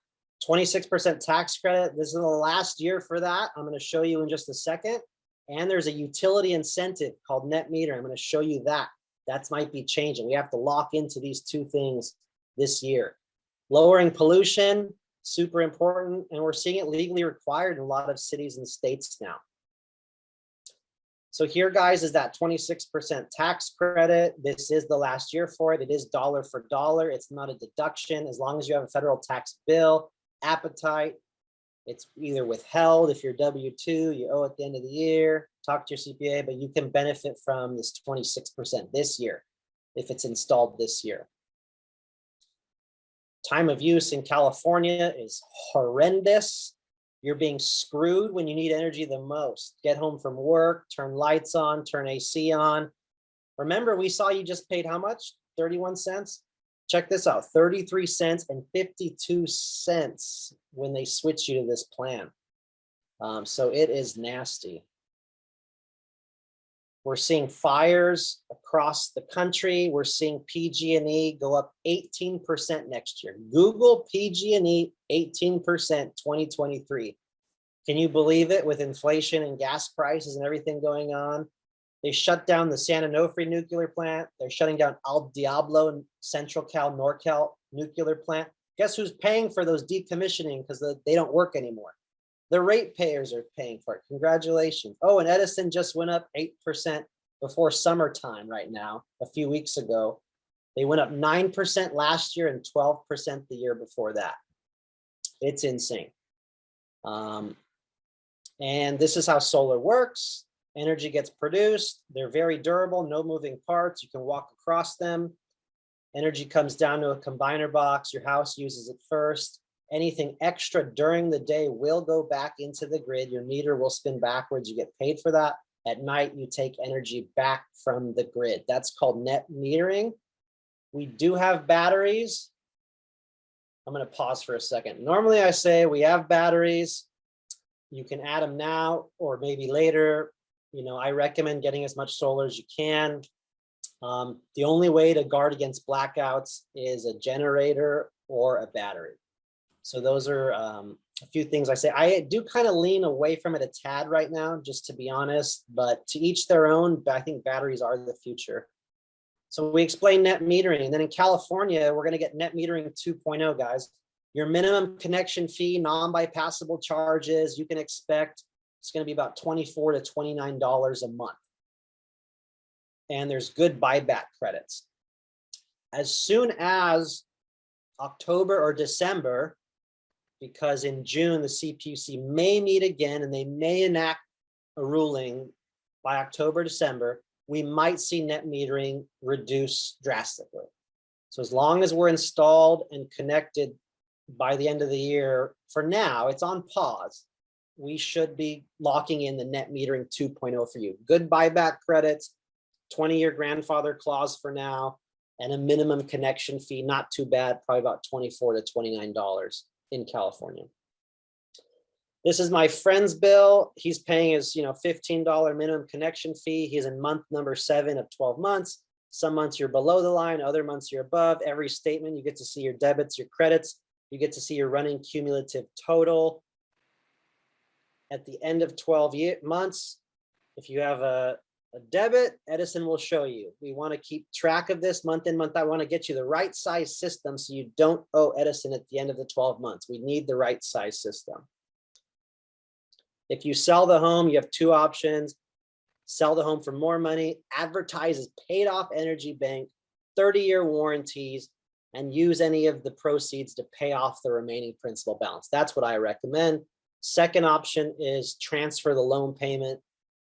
26% tax credit. This is the last year for that. I'm going to show you in just a second. And there's a utility incentive called net meter. I'm going to show you that. That might be changing. We have to lock into these two things this year. Lowering pollution, super important. And we're seeing it legally required in a lot of cities and states now. So here, guys, is that 26% tax credit. This is the last year for it. It is dollar for dollar. It's not a deduction. As long as you have a federal tax bill, appetite, it's either withheld. If you're W-2, you owe at the end of the year. Talk to your CPA, but you can benefit from this 26% this year if it's installed this year. Time of use in California is horrendous. You're being screwed when you need energy the most. Get home from work, turn lights on, turn AC on. Remember, we saw you just paid how much? 31 cents? Check this out, 33 cents and 52 cents when they switch you to this plan. So it is nasty. We're seeing fires across the country. We're seeing PG&E go up 18% next year. Google PG&E 18% 2023. Can you believe it with inflation and gas prices and everything going on? They shut down the San Onofre nuclear plant. They're shutting down El Diablo and Central Cal, NorCal nuclear plant. Guess who's paying for those decommissioning because they don't work anymore? The ratepayers are paying for it. Congratulations. Oh, and Edison just went up 8% before summertime right now, a few weeks ago. They went up 9% last year and 12% the year before that. It's insane. And this is how solar works. Energy gets produced. They're very durable, no moving parts. You can walk across them. Energy comes down to a combiner box. Your house uses it first. Anything extra during the day will go back into the grid. Your meter will spin backwards. You get paid for that. At night, you take energy back from the grid. That's called net metering. We do have batteries. I'm going to pause for a second. Normally, I say we have batteries. You can add them now or maybe later. You know, I recommend getting as much solar as you can. The only way to guard against blackouts is a generator or a battery. So those are a few things I say. I do kind of lean away from it a tad right now, just to be honest, but to each their own. I think batteries are the future. So we explain net metering, and then in California, we're going to get net metering 2.0, guys. Your minimum connection fee, non-bypassable charges, you can expect it's going to be about $24 to $29 a month. And there's good buyback credits. As soon as October or December, because in June, the CPUC may meet again and they may enact a ruling by October, December, we might see net metering reduce drastically. So as long as we're installed and connected by the end of the year, for now, it's on pause. We should be locking in the net metering 2.0 for you. Good buyback credits, 20-year grandfather clause for now, and a minimum connection fee, not too bad, probably about $24 to $29 in California. This is my friend's bill. He's paying his, $15 minimum connection fee. He's in month number 7 of 12 months. Some months you're below the line, other months you're above. Every statement, you get to see your debits, your credits. You get to see your running cumulative total. At the end of 12 months, if you have a debit, Edison will show you. We want to keep track of this month in, month out. I want to get you the right size system so you don't owe Edison at the end of the 12 months. We need the right size system. If you sell the home, you have two options. Sell the home for more money, advertise as paid off energy bank, 30-year warranties, and use any of the proceeds to pay off the remaining principal balance. That's what I recommend. Second option is transfer the loan payment.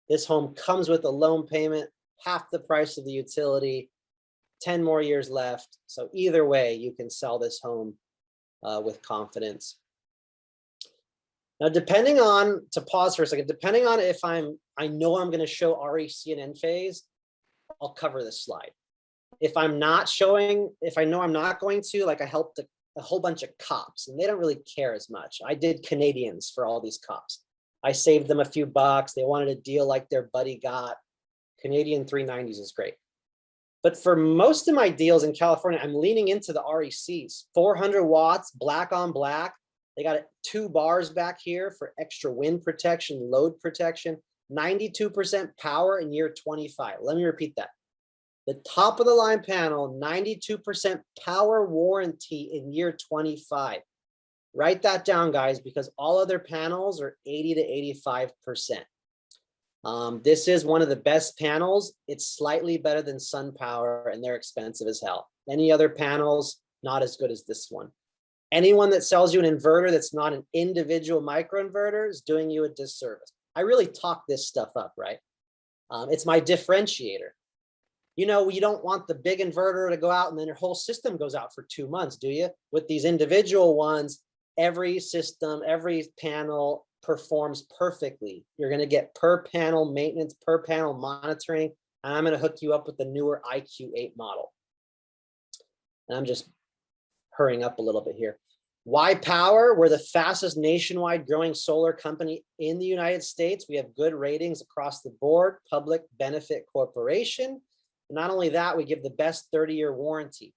This home comes with a loan payment, half the price of the utility, 10 more years left. So either way, you can sell this home with confidence. Now, depending on, to pause for a second, depending on if I know I'm going to show REC and N-phase, I'll cover this slide. If I'm not showing, if I know I'm not going to, like I helped a whole bunch of cops and they don't really care as much. I did Canadians for all these cops. I saved them a few bucks. They wanted a deal like their buddy got. Canadian 390s is great. But for most of my deals in California, I'm leaning into the RECs, 400 watts, black on black. They got 2 bars back here for extra wind protection, load protection, 92% power in year 25. Let me repeat that. The top of the line panel, 92% power warranty in year 25. Write that down, guys, because all other panels are 80 to 85%. This is one of the best panels. It's slightly better than SunPower, and they're expensive as hell. Any other panels, not as good as this one. Anyone that sells you an inverter that's not an individual microinverter is doing you a disservice. I really talk this stuff up, right? It's my differentiator. You don't want the big inverter to go out and then your whole system goes out for 2 months, do you? With these individual ones, every system, every panel performs perfectly. You're going to get per panel maintenance, per panel monitoring, and I'm going to hook you up with the newer IQ8 model. And I'm just hurrying up a little bit here. Why POWUR? We're the fastest nationwide growing solar company in the United States. We have good ratings across the board, public benefit corporation. Not only that, we give the best 30-year warranty.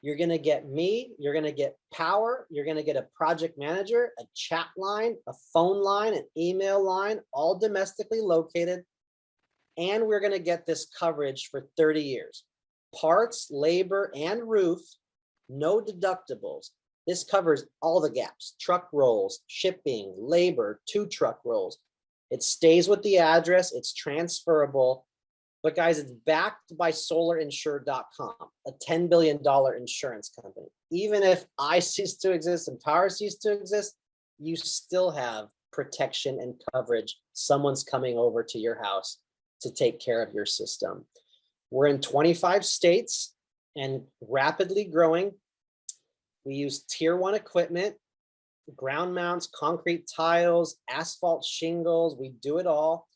You're going to get me, you're going to get POWUR, you're going to get a project manager, a chat line, a phone line, an email line, all domestically located. And we're going to get this coverage for 30 years. Parts, labor, and roof, no deductibles. This covers all the gaps, truck rolls, shipping, labor, 2 truck rolls. It stays with the address, it's transferable. But guys, it's backed by solarinsure.com, a $10 billion insurance company. Even if I cease to exist and POWUR cease to exist, you still have protection and coverage. Someone's coming over to your house to take care of your system. We're in 25 states and rapidly growing. We use tier 1 equipment, ground mounts, concrete tiles, asphalt shingles. We do it all.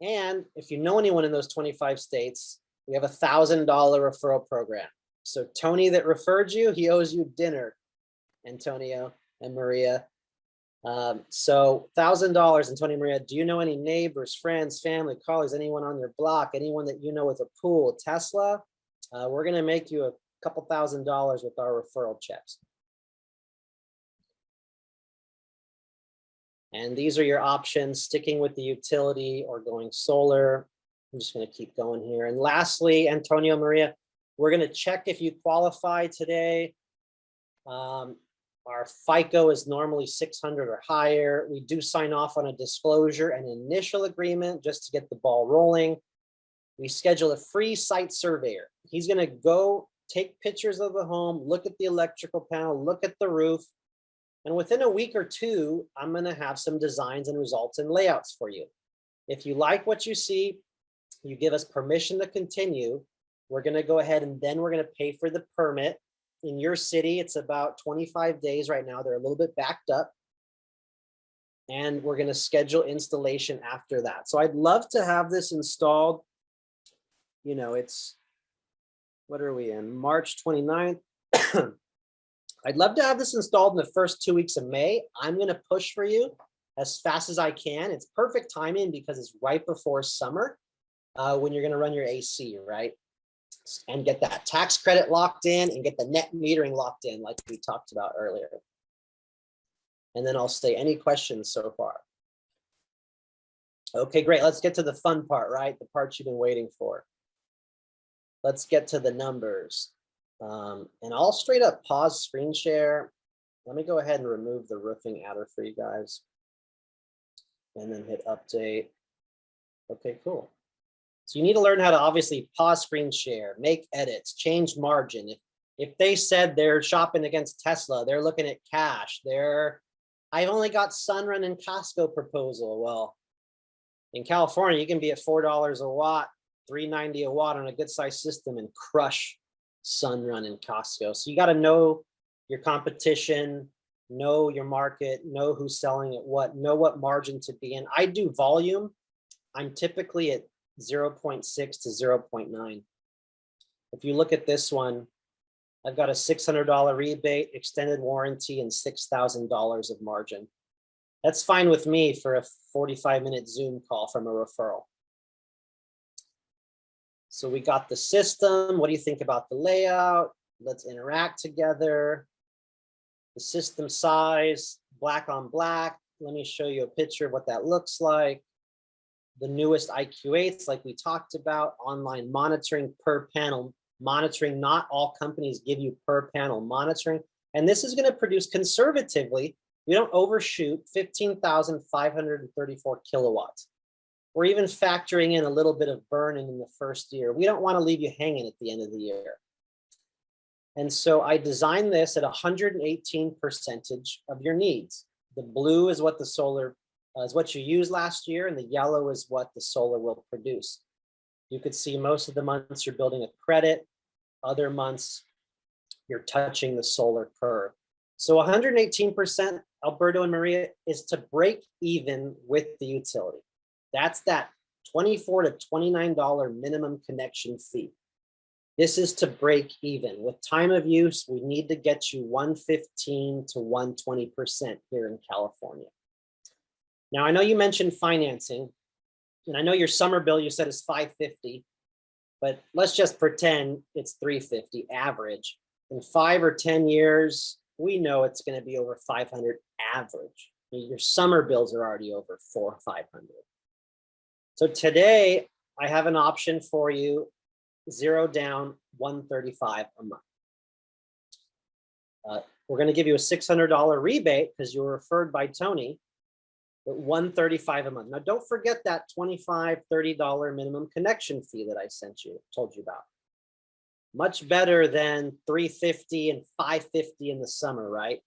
And if you know anyone in those 25 states, we have a $1,000 referral program. So Tony that referred you, he owes you dinner, Antonio and Maria. So $1,000. And Tony Maria, do you know any neighbors, friends, family, colleagues, anyone on your block, anyone that you know with a pool, Tesla? We're going to make you a couple $1,000s with our referral checks. And these are your options, sticking with the utility or going solar. I'm just going to keep going here. And lastly, Antonio Maria, we're going to check if you qualify today. Our FICO is normally 600 or higher. We do sign off on a disclosure and initial agreement just to get the ball rolling. We schedule a free site surveyor. He's going to go take pictures of the home, look at the electrical panel, look at the roof. And within a week or two, I'm going to have some designs and results and layouts for you. If you like what you see, you give us permission to continue. We're going to go ahead and then we're going to pay for the permit. In your city, it's about 25 days right now. They're a little bit backed up. And we're going to schedule installation after that. So I'd love to have this installed. You know, it's, what are we in? March 29th. I'd love to have this installed in the first 2 weeks of May. I'm going to push for you as fast as I can. It's perfect timing because it's right before summer when you're going to run your AC, right? And get that tax credit locked in and get the net metering locked in like we talked about earlier. And then I'll stay. Any questions so far? Okay, great. Let's get to the fun part, right? The part you've been waiting for. Let's get to the numbers. And I'll straight up pause screen share. Let me go ahead and remove the roofing adder for you guys. And then hit update. Okay, cool. So you need to learn how to obviously pause screen share, make edits, change margin. If they said they're shopping against Tesla, they're looking at cash, I've only got Sunrun and Costco proposal. Well, in California, you can be at $4 a watt, $3.90 a watt on a good size system and crush Sunrun and Costco. So you got to know your competition, know your market, know who's selling at what, know what margin to be in. I do volume. I'm typically at 0.6 to 0.9. If you look at this one, I've got a $600 rebate, extended warranty, and $6,000 of margin. That's fine with me for a 45-minute Zoom call from a referral. So we got the system. What do you think about the layout? Let's interact together. The system size, black on black. Let me show you a picture of what that looks like. The newest IQ8s, like we talked about, online monitoring, per panel monitoring. Not all companies give you per panel monitoring. And this is going to produce conservatively, we don't overshoot, 15,534 kilowatts. We're even factoring in a little bit of burn-in in the first year. We don't want to leave you hanging at the end of the year. And so I designed this at 118% of your needs. The blue is what the solar is what you used last year, and the yellow is what the solar will produce. You could see most of the months you're building a credit, other months you're touching the solar curve. So 118%, Alberto and Maria, is to break even with the utility. That's that $24 to $29 minimum connection fee. This is to break even. With time of use, we need to get you 115 to 120% here in California. Now, I know you mentioned financing, and I know your summer bill you said is $550, but let's just pretend it's $350 average. In 5 or 10 years, we know it's going to be over $500 average. I mean, your summer bills are already over $400 or $500. So today, I have an option for you, 0 down, $135 a month. We're going to give you a $600 rebate because you were referred by Tony, but $135 a month. Now, don't forget that $25, $30 minimum connection fee that I told you about. Much better than $350 and $550 in the summer, right?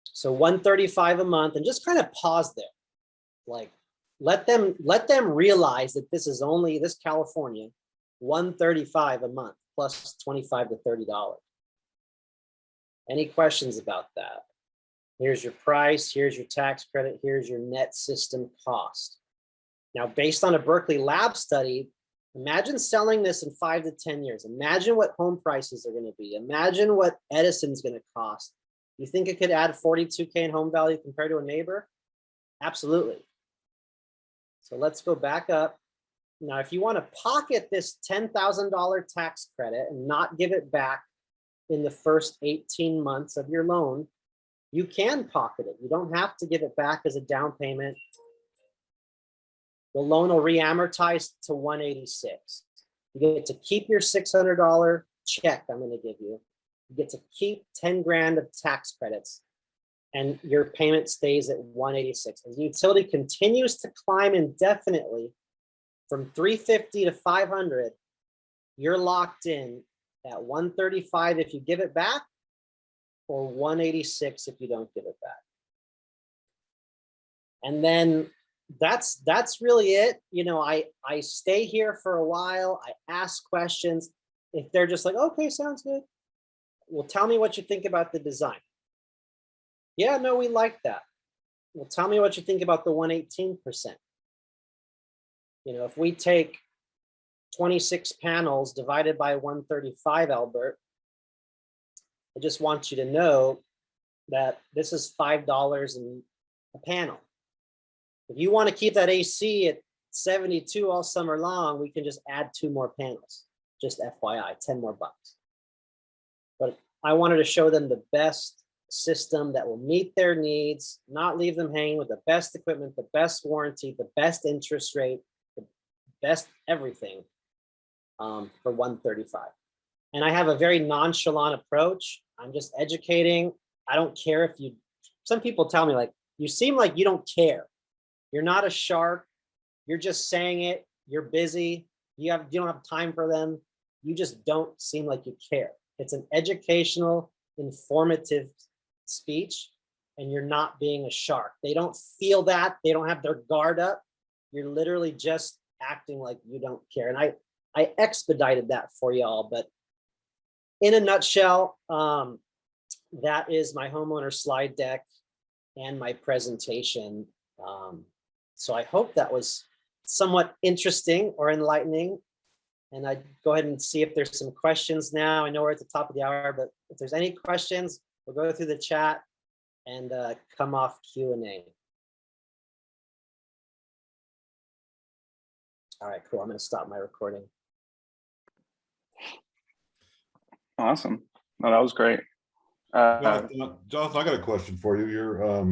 So $135 a month, and just kind of pause there. Like, let them realize that this is only this California, $135 a month plus $25 to $30. Any questions about that? Here's your price, here's your tax credit, here's your net system cost. Now, based on a Berkeley lab study, imagine selling this in 5 to 10 years. Imagine what home prices are going to be. Imagine what Edison's going to cost. You think it could add 42K in home value compared to a neighbor? Absolutely. So let's go back up. Now, if you want to pocket this $10,000 tax credit and not give it back in the first 18 months of your loan, you can pocket it. You don't have to give it back as a down payment. The loan will re-amortize to 186. You get to keep your $600 check I'm going to give you. You get to keep 10 grand of tax credits, and your payment stays at 186. As the utility continues to climb indefinitely from 350 to 500, you're locked in at 135 if you give it back, or 186 if you don't give it back. And then that's really it. You know, I stay here for a while. I ask questions. If they're just like, okay, sounds good. Well, tell me what you think about the design. Yeah, no, we like that. Well, tell me what you think about the 118%. You know, if we take 26 panels divided by 135, Albert, I just want you to know that this is $5 a panel. If you want to keep that AC at 72 all summer long, we can just add 2 more panels. Just FYI, 10 more bucks. But I wanted to show them the best system that will meet their needs, not leave them hanging, with the best equipment, the best warranty, the best interest rate, the best everything for 135. And I have a very nonchalant approach. I'm just educating. I don't care if you, some people tell me, like, you seem like you don't care. You're not a shark. You're just saying it. You're busy. You don't have time for them. You just don't seem like you care. It's an educational, informative speech, and you're not being a shark. They don't feel that. They don't have their guard up. You're literally just acting like you don't care. And I expedited that for y'all, but in a nutshell, that is my homeowner slide deck and my presentation. So I hope that was somewhat interesting or enlightening. And I'd go ahead and see if there's some questions now. I know we're at the top of the hour, but if there's any questions, we'll go through the chat and come off Q&A. All right, cool. I'm going to stop my recording. Awesome. No, that was great. Jonathan, I got a question for you. Your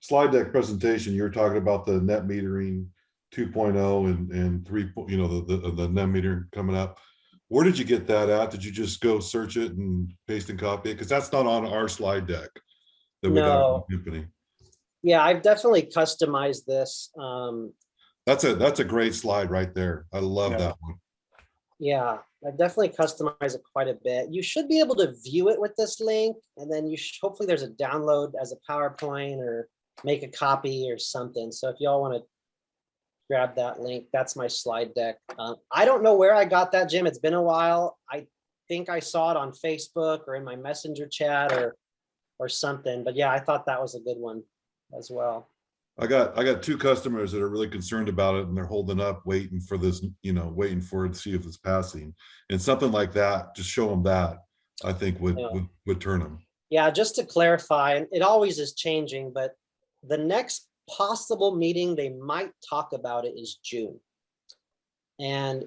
slide deck presentation, you were talking about the net metering 2.0 and 3, you know, the net metering coming up. Where did you get that at? Did you just go search it and paste and copy it? Because that's not on our slide deck that we got from the company. Yeah, I've definitely customized this. That's a great slide right there. I love that one. Yeah, I've definitely customized it quite a bit. You should be able to view it with this link, and then hopefully there's a download as a PowerPoint or make a copy or something. So if y'all want to grab that link, that's my slide deck. I don't know where I got that, Jim. It's been a while. I think I saw it on Facebook or in my messenger chat or something. But yeah, I thought that was a good one as well. I got 2 customers that are really concerned about it, and they're holding up, waiting for this, you know, waiting for it to see if it's passing. And something like that, just show them that, I think would turn them. Yeah, just to clarify, it always is changing, but the next possible meeting they might talk about it is June. And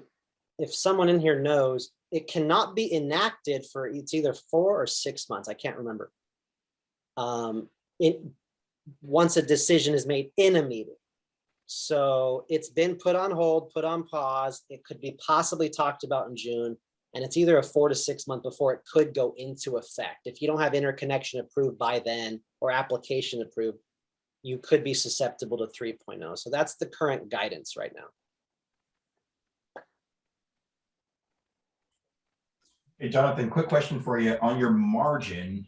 if someone in here knows, it cannot be enacted for, it's either 4 or 6 months. I can't remember. Once a decision is made in a meeting. So it's been put on hold, put on pause. It could be possibly talked about in June, and it's either a 4 to 6 month before it could go into effect. If you don't have interconnection approved by then or application approved, you could be susceptible to 3.0. So that's the current guidance right now. Hey, Jonathan, quick question for you on your margin.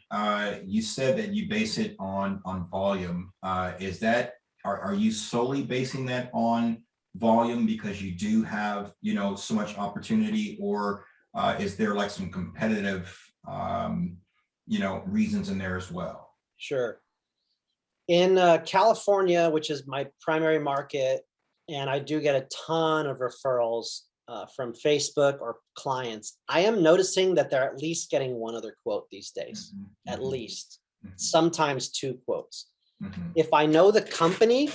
You said that you base it on volume. Is that, are you solely basing that on volume because you do have, you know, so much opportunity, or is there like some competitive, you know, reasons in there as well? Sure. In California, which is my primary market, and I do get a ton of referrals from Facebook or clients, I am noticing that they're at least getting one other quote these days, at least. sometimes 2 quotes. Mhm. If I know the company,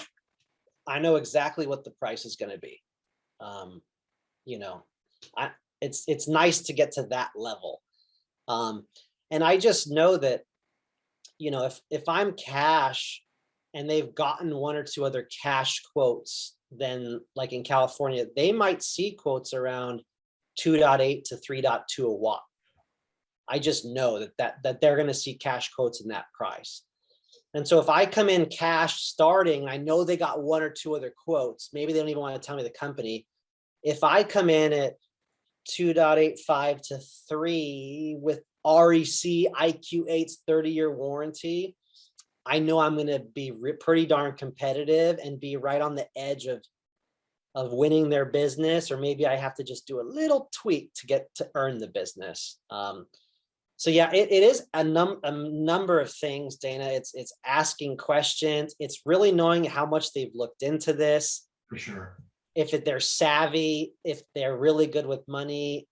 I know exactly what the price is going to be. You know, it's nice to get to that level. And I just know that, you know, if I'm cash and they've gotten 1 or 2 other cash quotes, then like in California, they might see quotes around 2.8 to 3.2 a watt. I just know that they're going to see cash quotes in that price. And so if I come in cash starting, I know they got 1 or 2 other quotes. Maybe they don't even want to tell me the company. If I come in at 2.85 to 3 with REC IQ8's 30-year warranty, I know I'm going to be pretty darn competitive and be right on the edge of winning their business, or maybe I have to just do a little tweak to get to earn the business. So yeah, it is a number of things, Dana. It's asking questions. It's really knowing how much they've looked into this. For sure. If they're savvy, if they're really good with money.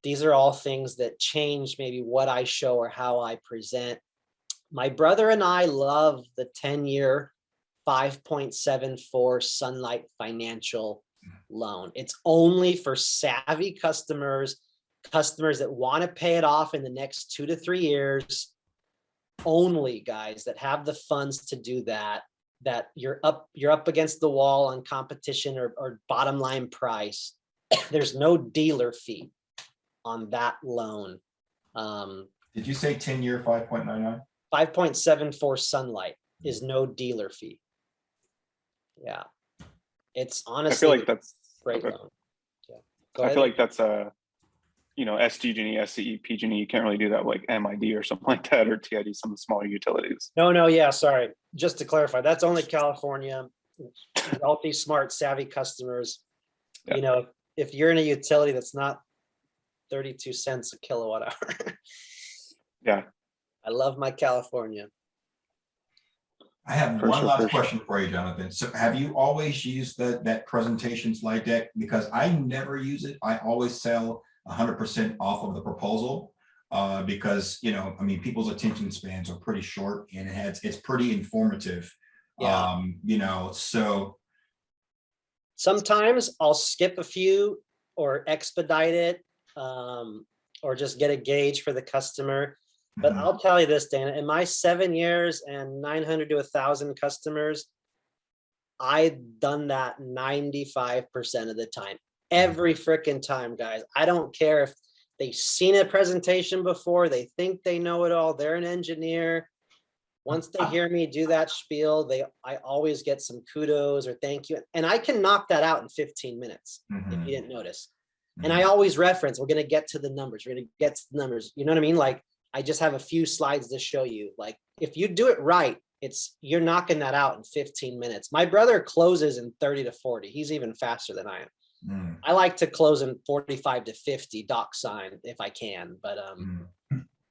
These are all things that change maybe what I show or how I present. My brother and I love the 10-year 5.74 Sunlight Financial loan. It's only for savvy customers that want to pay it off in the next 2 to 3 years. Only guys that have the funds to do that you're up against the wall on competition or bottom line price. There's no dealer fee on that loan. Did you say 10-year 5.99? 5.74 Sunlight is no dealer fee. Yeah, it's honestly, I feel like that's great okay. loan. Yeah, go I ahead. feel like that's a, you know, SDG&E, SCE, PG&E. You can't really do that with like MID or something like that, or TID, some of the smaller utilities. No, yeah, sorry. Just to clarify, that's only California. Wealthy, smart, savvy customers. Yeah. You know, if you're in a utility that's not 32 cents a kilowatt hour. Yeah. I love my California. I have For one sure, last for sure. question for you, Jonathan. So have you always used that presentation slide deck? Because I never use it. I always sell 100% off of the proposal because, you know, I mean, people's attention spans are pretty short and it's pretty informative. Yeah. You know, so Sometimes I'll skip a few or expedite it or just get a gauge for the customer. But Mhm. I'll tell you this, Dana, in my 7 years and 900 to 1,000 customers, I've done that 95% of the time. Every freaking time, guys. I don't care if they've seen a presentation before, they think they know it all, they're an engineer. Once they hear me do that spiel, I always get some kudos or thank you. And I can knock that out in 15 minutes if you didn't notice. And I always reference, we're going to get to the numbers. We're going to get to the numbers. You know what I mean? Like, I just have a few slides to show you. Like, if you do it right, you're knocking that out in 15 minutes. My brother closes in 30 to 40. He's even faster than I am. I like to close in 45 to 50 doc sign if I can, but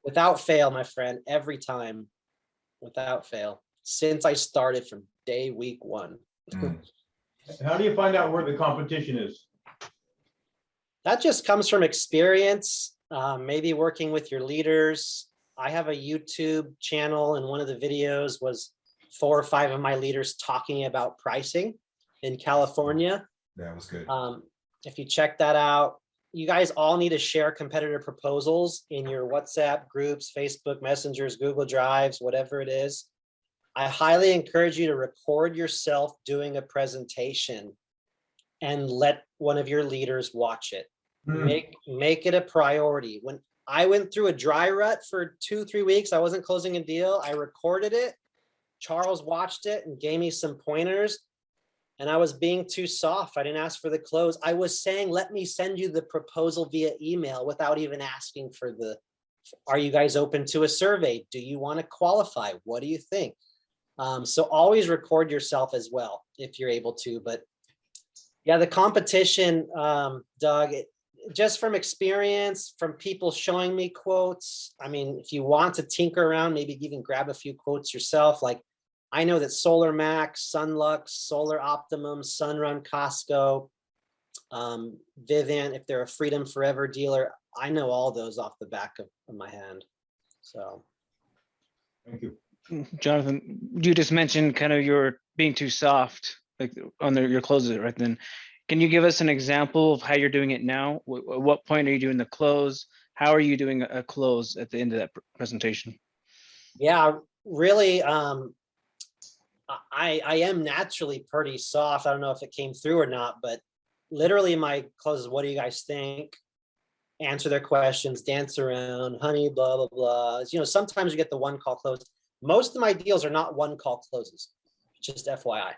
without fail, my friend, every time, without fail, since I started from week 1. How do you find out where the competition is? That just comes from experience, maybe working with your leaders. I have a YouTube channel, and one of the videos was 4 or 5 of my leaders talking about pricing in California. That was good. If you check that out, you guys all need to share competitor proposals in your WhatsApp groups, Facebook messengers, Google Drives, whatever it is. I highly encourage you to record yourself doing a presentation and let one of your leaders watch it. Make it a priority. When I went through a dry rut for 2-3 weeks, I wasn't closing a deal. I recorded it. Charles watched it and gave me some pointers. And I was being too soft. I didn't ask for the close. I was saying, let me send you the proposal via email without even asking for are you guys open to a survey? Do you want to qualify? What do you think? So always record yourself as well, if you're able to. But yeah, the competition, Doug, just from experience, from people showing me quotes. I mean, if you want to tinker around, maybe even grab a few quotes yourself. Like, I know that Solar Max, Sunlux, Solar Optimum, Sunrun, Costco, Vivint, if they're a Freedom Forever dealer, I know all those off the back of my hand. So Thank you. Jonathan, you just mentioned kind of you're being too soft, like on your closes, right? Then, can you give us an example of how you're doing it now? What point are you doing the close? How are you doing a close at the end of that presentation? Yeah, really, I am naturally pretty soft. I don't know if it came through or not, but literally my closes, what do you guys think? Answer their questions, dance around, honey, blah, blah, blah. You know, sometimes you get the one call close. Most of my deals are not one call closes, just FYI.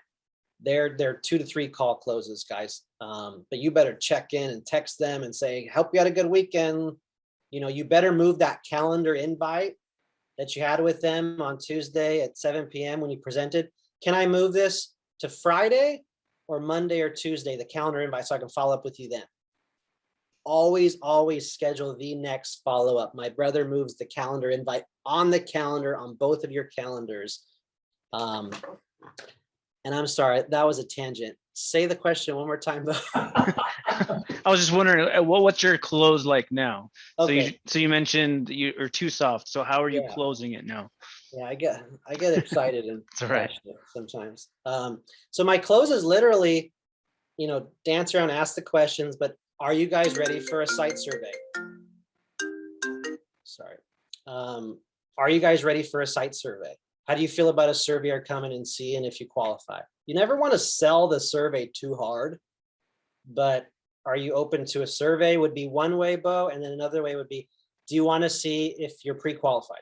They're 2 to 3 call closes, guys. But you better check in and text them and say, hope you had a good weekend. You know, you better move that calendar invite that you had with them on Tuesday at 7 p.m. when you presented. Can I move this to Friday or Monday or Tuesday, the calendar invite, so I can follow up with you then? Always, always schedule the next follow-up. My brother moves the calendar invite on the calendar on both of your calendars. And I'm sorry, that was a tangent. Say the question one more time, though. I was just wondering, what's your close like now? Okay. So you mentioned you are too soft. So how are you Yeah. closing it now? Yeah, I get excited and It's all right. passionate sometimes. So my close is literally, you know, dance around, ask the questions, but are you guys ready for a site survey? Sorry. Are you guys ready for a site survey? How do you feel about a surveyor coming and seeing if you qualify? You never want to sell the survey too hard, but are you open to a survey would be one way, Bo, and then another way would be, do you want to see if you're pre-qualified?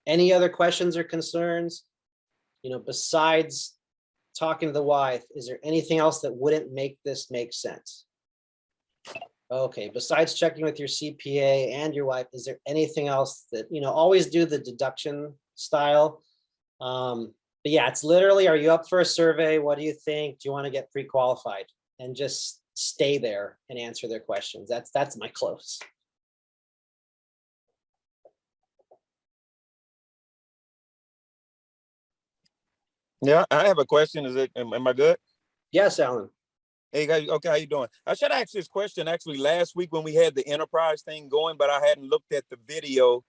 Any other questions or concerns? You know, besides talking to the wife, is there anything else that wouldn't make this make sense? Okay, besides checking with your CPA and your wife, is there anything else that, you know, always do the deduction style? But yeah, it's literally, are you up for a survey? What do you think? Do you want to get pre-qualified? And just stay there and answer their questions. That's my close. Yeah, I have a question. Am I good? Yes, Alan. Hey guys, okay, how you doing? I should ask this question actually last week when we had the enterprise thing going, but I hadn't looked at the video.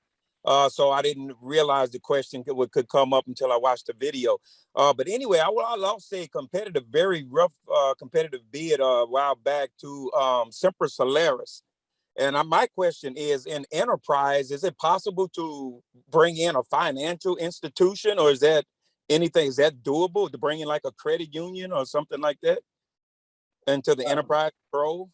So I didn't realize the question could come up until I watched the video. But anyway, I lost a competitive, very rough competitive bid a while back to Semper Solaris. And my question is, in enterprise, is it possible to bring in a financial institution, or is that doable to bring in like a credit union or something like that into the enterprise pro?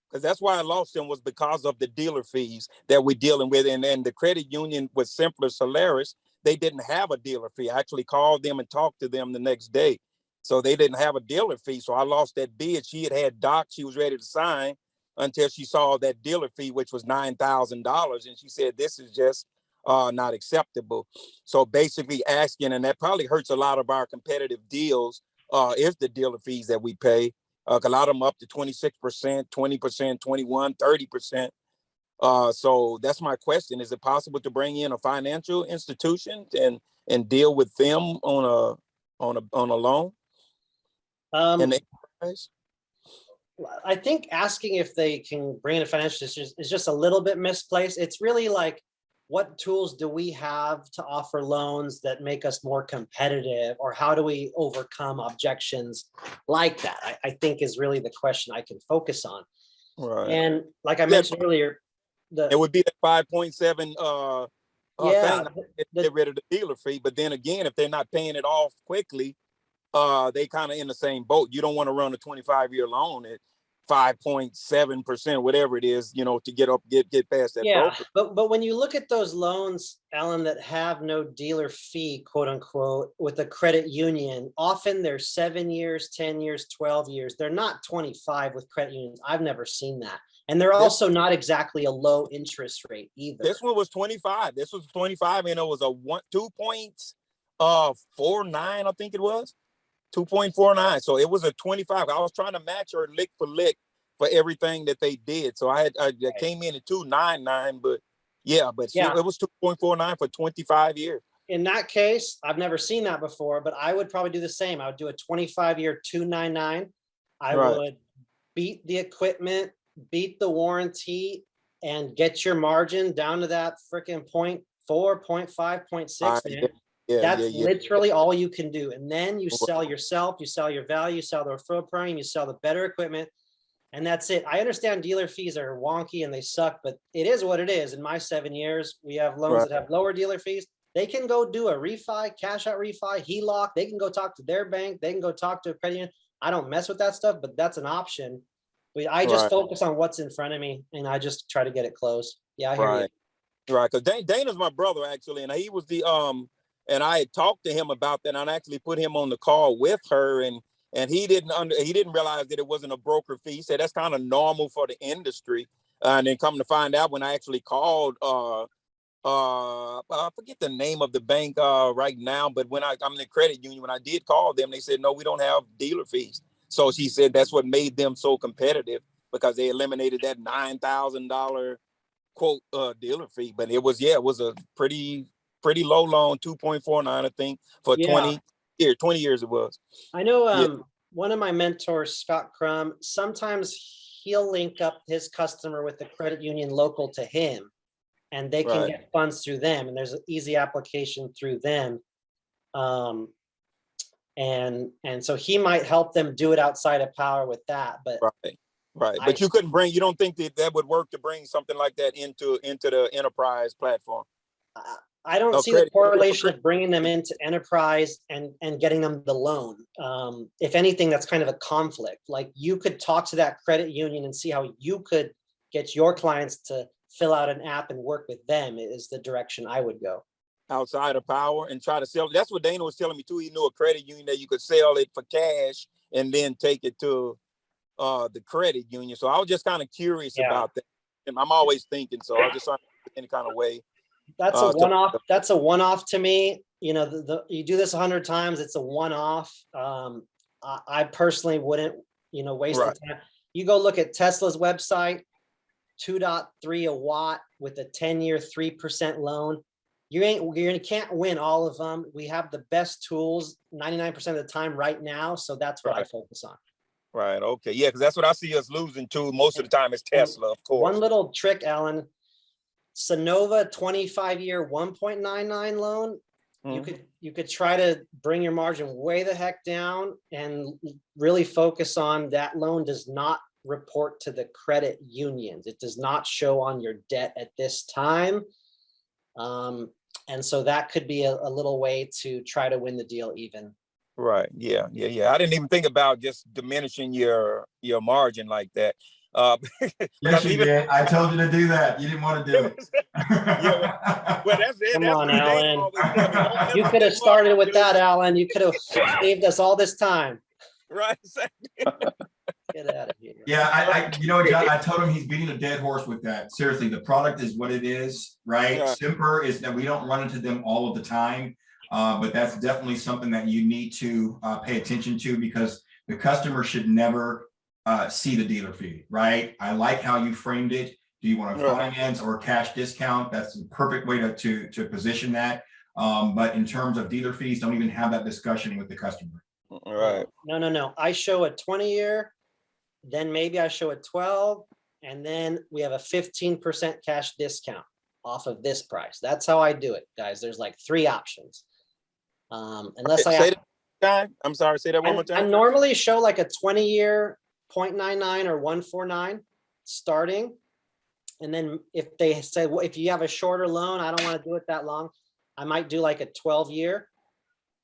Because that's why I lost them, was because of the dealer fees that we're dealing with. And the credit union with Semper Solaris, they didn't have a dealer fee. I actually called them and talked to them the next day. So they didn't have a dealer fee. So I lost that bid. She had docked, she was ready to sign until she saw that dealer fee, which was $9,000. And she said, this is just not acceptable. So basically asking, and that probably hurts a lot of our competitive deals, is the dealer fees that we pay. A lot of them up to 26%, 20%, 21, 30%. So that's my question. Is it possible to bring in a financial institution and deal with them on a loan? And I think asking if they can bring in a financial institution is just a little bit misplaced. It's really like, what tools do we have to offer loans that make us more competitive, or how do we overcome objections like that? I think is really the question I can focus on. Right. And like I mentioned earlier, it would be the 5.7 yeah, thing. Get rid of the dealer fee, but then again, if they're not paying it off quickly, they kind of in the same boat. You don't want to run a 25-year loan at 5.7%, whatever it is, you know, to get past that. Yeah, but when you look at those loans, Alan, that have no dealer fee, quote unquote, with a credit union, often they're 7 years, 10 years, 12 years. They're not 25 with credit unions. I've never seen that. And they're also not exactly a low interest rate either. This one was 25. This was 25, and it was a 2.49, I think it was. 2.49. So it was a 25. I was trying to match her lick for lick for everything that they did. So I came in at 2.99, but yeah, it was 2.49 for 25 years. In that case, I've never seen that before, but I would probably do the same. I would do a 25-year 2.99. I would beat the equipment, beat the warranty, and get your margin down to that freaking 0.4, 0.5, 0.6, man. Yeah, That's yeah. literally all you can do. And then you sell yourself, you sell your value, you sell the referral program, you sell the better equipment. And that's it. I understand dealer fees are wonky and they suck, but it is what it is. In my 7 years, we have loans that have lower dealer fees. They can go do a refi, cash out refi, HELOC. They can go talk to their bank. They can go talk to a credit union. I don't mess with that stuff, but that's an option. But I just focus on what's in front of me and I just try to get it closed. Yeah, I hear you. Right. Because Dana's my brother, actually. And he was the, and I had talked to him about that. And I actually put him on the call with her, and he didn't realize that it wasn't a broker fee. He said that's kind of normal for the industry. And then come to find out, when I actually called, I forget the name of the bank right now, but when I'm in the credit union, when I did call them, they said, no, we don't have dealer fees. So she said that's what made them so competitive, because they eliminated that $9,000 quote dealer fee. But it was a pretty low loan, 2.49, I think, for 20 years it was. I know one of my mentors, Scott Crum, sometimes he'll link up his customer with the credit union local to him, and they can get funds through them, and there's an easy application through them. And so he might help them do it outside of POWUR with that, but right. But you don't think that would work to bring something like that into the enterprise platform? I don't see the correlation of bringing them into enterprise and getting them the loan. If anything, that's kind of a conflict. Like, you could talk to that credit union and see how you could get your clients to fill out an app and work with them, is the direction I would go. Outside of POWUR and try to sell. That's what Dana was telling me too. He knew a credit union that you could sell it for cash and then take it to the credit union. So I was just kind of curious about that. And I'm always thinking, so I was just trying to any kind of way. That's a one-off. That's a one-off to me. You know, you do this 100 times, it's a one-off. I personally wouldn't, waste the time. You go look at Tesla's website, 2.3 a watt with a 10-year 3% loan. You can't win all of them. We have the best tools 99% of the time right now. So that's what I focus on. Right. Okay. Yeah, because that's what I see us losing to most of the time is Tesla, of course. One little trick, Alan. Sonova 25-year 1.99 loan. You could try to bring your margin way the heck down and really focus on that loan does not report to the credit unions. It does not show on your debt at this time. And so that could be a little way to try to win the deal even. Right. Yeah. I didn't even think about just diminishing your margin like that. Yes, you did. I told you to do that. You didn't want to do it. Well, that's it. Come on, Alan. You could have started with that, Alan. You could have saved us all this time. Right. Get out of here. Yeah, John, I told him he's beating a dead horse with that. Seriously, the product is what it is, right? Simper is that we don't run into them all of the time, but that's definitely something that you need to pay attention to, because the customer should never see the dealer fee, right? I like how you framed it. Do you want to finance or cash discount? That's the perfect way to position that. But in terms of dealer fees, don't even have that discussion with the customer. All right. No. I show a 20-year, then maybe I show a 12, and then we have a 15% cash discount off of this price. That's how I do it, guys. There's like 3 options. Unless I'm sorry, say that one more time. I normally show like a 20-year 0.99 or 149 starting. And then if they say, well, if you have a shorter loan, I don't want to do it that long, I might do like a 12-year,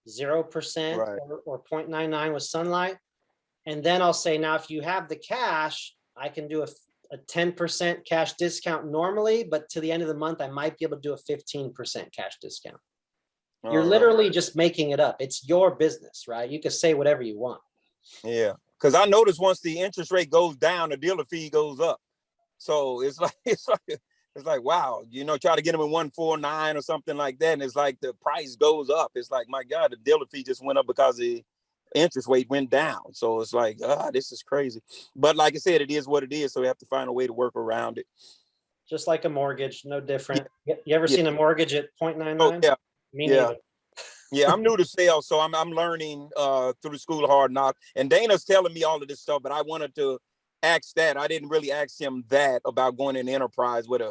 0% or 0.99 with Sunlight. And then I'll say, now, if you have the cash, I can do a 10% cash discount normally, but to the end of the month, I might be able to do a 15% cash discount. You're literally just making it up. It's your business, right? You can say whatever you want. Yeah, because I noticed once the interest rate goes down, the dealer fee goes up. So it's like, wow, try to get them in 149 or something like that. And it's like the price goes up. It's like, my God, the dealer fee just went up because the interest rate went down. So it's like, this is crazy. But like I said, it is what it is. So we have to find a way to work around it. Just like a mortgage, no different. You ever seen a mortgage at 0.99? Oh, yeah. Me neither. Yeah, I'm new to sales, so I'm learning through the School of Hard Knocks. And Dana's telling me all of this stuff, but I wanted to ask that. I didn't really ask him that about going in enterprise with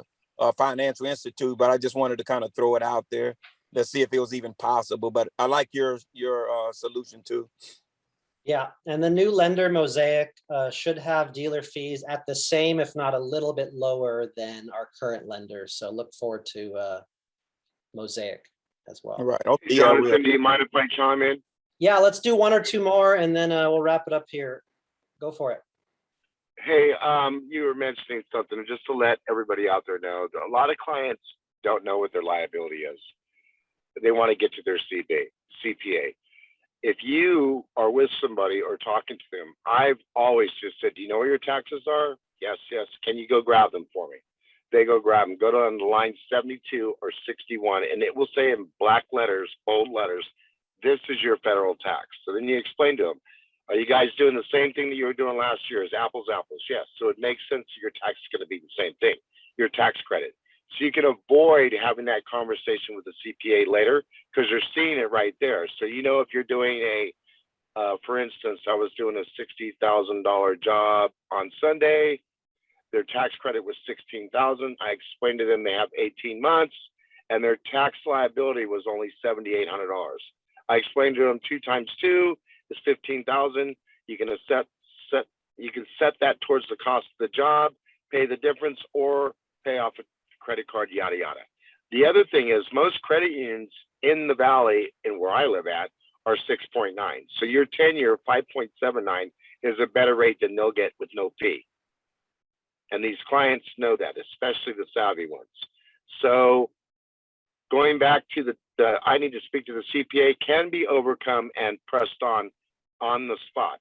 financial institute, but I just wanted to kind of throw it out there. Let's see if it was even possible, but I like your solution too. Yeah, and the new lender Mosaic should have dealer fees at the same, if not a little bit lower than our current lender. So look forward to Mosaic as well. All right. Okay. Yeah, Jonathan, do you mind if I chime in? Yeah, let's do one or two more and then we'll wrap it up here. Go for it. Hey, you were mentioning something, just to let everybody out there know, a lot of clients don't know what their liability is. They want to get to their CPA. If you are with somebody or talking to them, I've always just said, do you know where your taxes are? Yes, yes. Can you go grab them for me? They go grab them, go to line 72 or 61, and it will say in black letters, bold letters, this is your federal tax. So then you explain to them, are you guys doing the same thing that you were doing last year? Is apples, apples? Yes. So it makes sense your tax is going to be the same thing, your tax credit. So you can avoid having that conversation with the CPA later because you're seeing it right there. So you know if you're doing for instance, I was doing a $60,000 job on Sunday. Their tax credit was $16,000. I explained to them they have 18 months, and their tax liability was only $7,800. I explained to them 2 times 2 is 15,000. You can set that towards the cost of the job, pay the difference, or pay off a credit card, yada yada. The other thing is most credit unions in the valley and where I live at are 6.9. So your 10-year 5.79 is a better rate than they'll get with no fee. And these clients know that, especially the savvy ones. So going back to the I need to speak to the CPA can be overcome and pressed on the spot.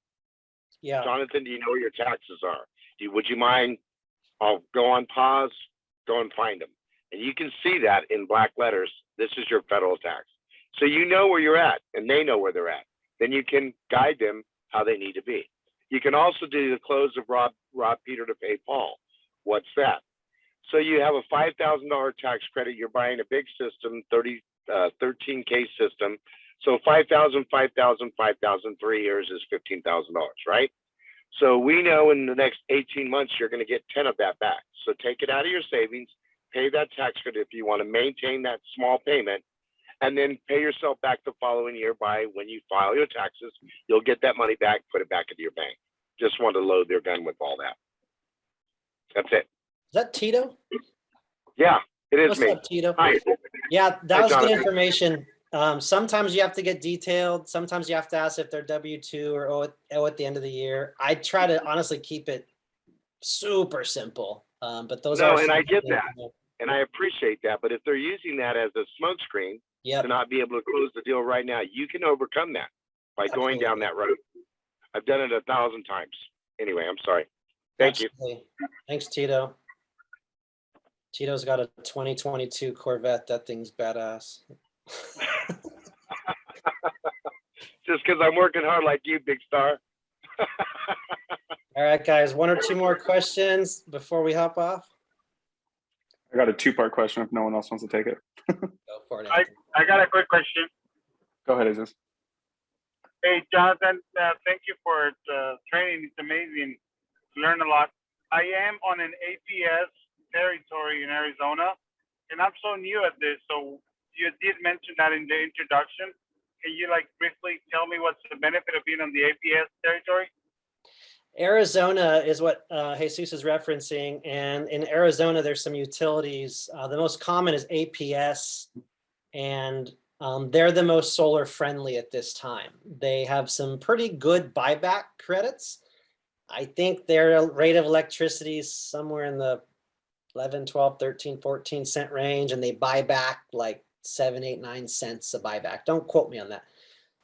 Yeah. Jonathan, do you know where your taxes are? Would you mind? I'll go on pause, go and find them. And you can see that in black letters. This is your federal tax. So you know where you're at and they know where they're at. Then you can guide them how they need to be. You can also do the close of rob Peter to pay Paul. What's that? So you have a $5,000 tax credit. You're buying a big system, 13K system. So 5,000, 5,000, 5,000, 3 years is $15,000, right? So we know in the next 18 months, you're going to get 10 of that back. So take it out of your savings, pay that tax credit if you want to maintain that small payment, and then pay yourself back the following year by when you file your taxes, you'll get that money back, put it back into your bank. Just want to load their gun with all that. That's it. Is that Tito? Yeah, it is What's me. up, Tito? Hi. Yeah, that Hi, was good Jonathan. information. Sometimes you have to get detailed. Sometimes you have to ask if they're W-2 or owe at the end of the year. I try to honestly keep it super simple. But those No, are and I some get things, that. And I appreciate that. But if they're using that as a smokescreen Yep. to not be able to close the deal right now, you can overcome that by going down that road. I've done it 1,000 times. Anyway, I'm sorry. Thank you. Absolutely. Thanks, Tito. Tito's got a 2022 Corvette. That thing's badass. Just because I'm working hard like you, big star. All right, guys, one or two more questions before we hop off. I got a 2-part question if no one else wants to take it. Go for it. I got a quick question. Go ahead, Isis. Hey, Jonathan, thank you for the training. It's amazing. Learn a lot. I am on an APS territory in Arizona, and I'm so new at this. So you did mention that in the introduction. Can you briefly tell me what's the benefit of being on the APS territory? Arizona is what Jesus is referencing. And in Arizona, there's some utilities. The most common is APS, and they're the most solar friendly at this time. They have some pretty good buyback credits. I think their rate of electricity is somewhere in the 11, 12, 13, 14 cent range, and they buy back like 7, 8, 9 cents a buyback. Don't quote me on that.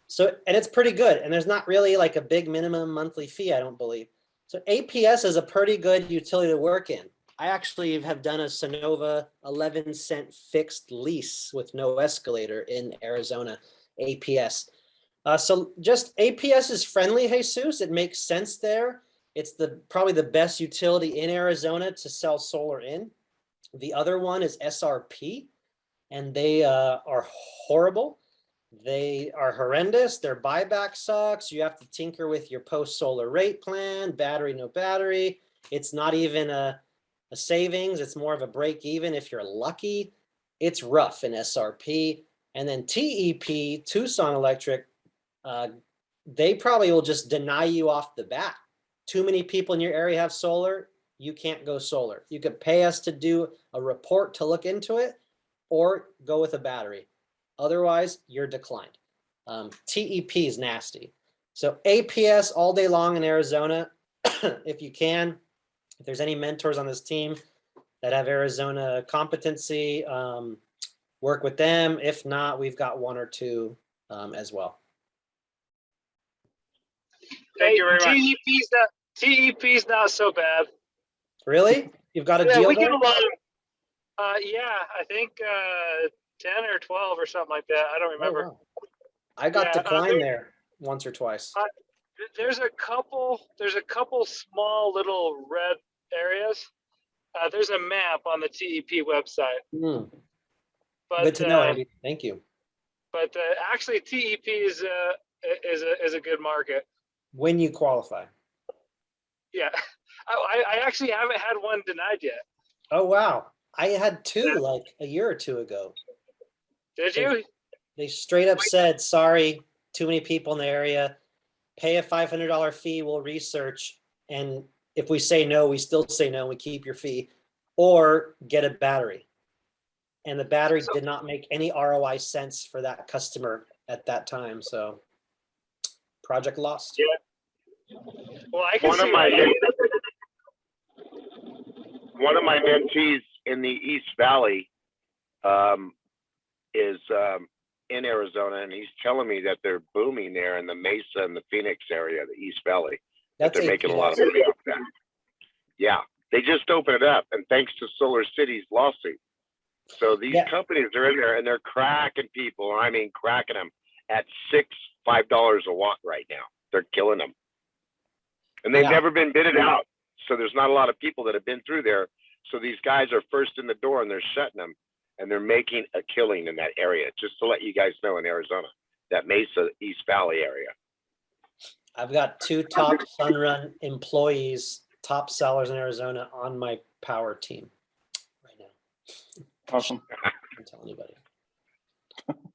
So, and it's pretty good. And there's not really like a big minimum monthly fee, I don't believe. So APS is a pretty good utility to work in. I actually have done a Sonova 11-cent fixed lease with no escalator in Arizona, APS. So just APS is friendly, Jesus. It makes sense there. It's probably the best utility in Arizona to sell solar in. The other one is SRP, and they are horrible. They are horrendous. Their buyback sucks. You have to tinker with your post-solar rate plan, battery, no battery. It's not even a a savings. It's more of a break even if you're lucky. It's rough in SRP. And then TEP, Tucson Electric, they probably will just deny you off the bat. Too many people in your area have solar, you can't go solar. You could pay us to do a report to look into it, or go with a battery. Otherwise, you're declined. TEP is nasty. So APS all day long in Arizona, if you can. If there's any mentors on this team that have Arizona competency, work with them. If not, we've got one or two as well. Thank you very much. TEP's not so bad. Really? You've got a Yeah, deal we there? get a lot of, yeah, I think 10 or 12 or something like that. I don't Oh, remember. wow. I got Yeah, declined there once or twice. There's a couple small little red areas. There's a map on the TEP website. But, Good to know, Andy. Thank you. But actually, TEP is a good market. When you qualify. Yeah, I actually haven't had one denied yet. Oh, wow. I had two like a year or two ago. Did you? They straight up said, sorry, too many people in the area. Pay a $500 fee, we'll research. And if we say no, we still say no, we keep your fee. Or get a battery. And the battery did not make any ROI sense for that customer at that time. So project lost. Yeah. Well, I can One of see my that. one of my mentees in the East Valley is in Arizona, and he's telling me that they're booming there in the Mesa and the Phoenix area, the East Valley. That they're making a lot of money off that. Yeah, they just opened it up, and thanks to Solar City's lawsuit. So these companies are in there, and they're cracking people. I mean, cracking them at $5 a watt right now. They're killing them, and they've never been bidded out. So there's not a lot of people that have been through there. So these guys are first in the door, and they're shutting them, and they're making a killing in that area. Just to let you guys know, in Arizona, that Mesa East Valley area. I've got two top Sunrun employees, top sellers in Arizona on my POWUR team right now. Awesome. Don't tell anybody.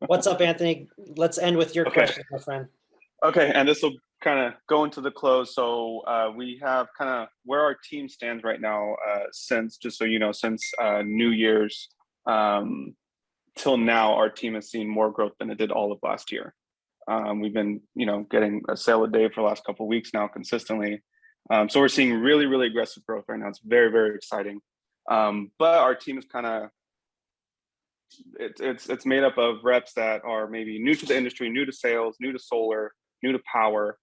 What's up, Anthony? Let's end with your question, my friend. Okay, and this will kind of go into the close. So we have kind of where our team stands right now since, just so you know, since New Year's till now, our team has seen more growth than it did all of last year. We've been, getting a sale a day for the last couple of weeks now consistently. So we're seeing really, really aggressive growth right now. It's very, very exciting. But our team is kind of, it's made up of reps that are maybe new to the industry, new to sales, new to solar, new to power.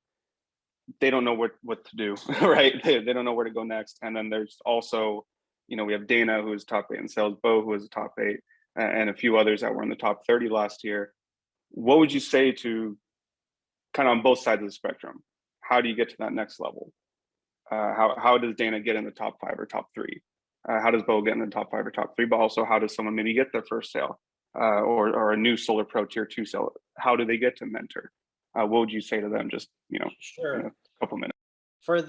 They don't know what to do, right? They don't know where to go next. And then there's also, we have Dana, who is top 8 in sales, Bo, who is a top 8, and a few others that were in the top 30 last year. What would you say to kind of on both sides of the spectrum? How do you get to that next level? How does Dana get in the top 5 or top 3? How does Bo get in the top 5 or top 3? But also, how does someone maybe get their first sale or a new solar pro tier 2 sale? How do they get to mentor? What would you say to them? Just, Sure. in a couple minutes. For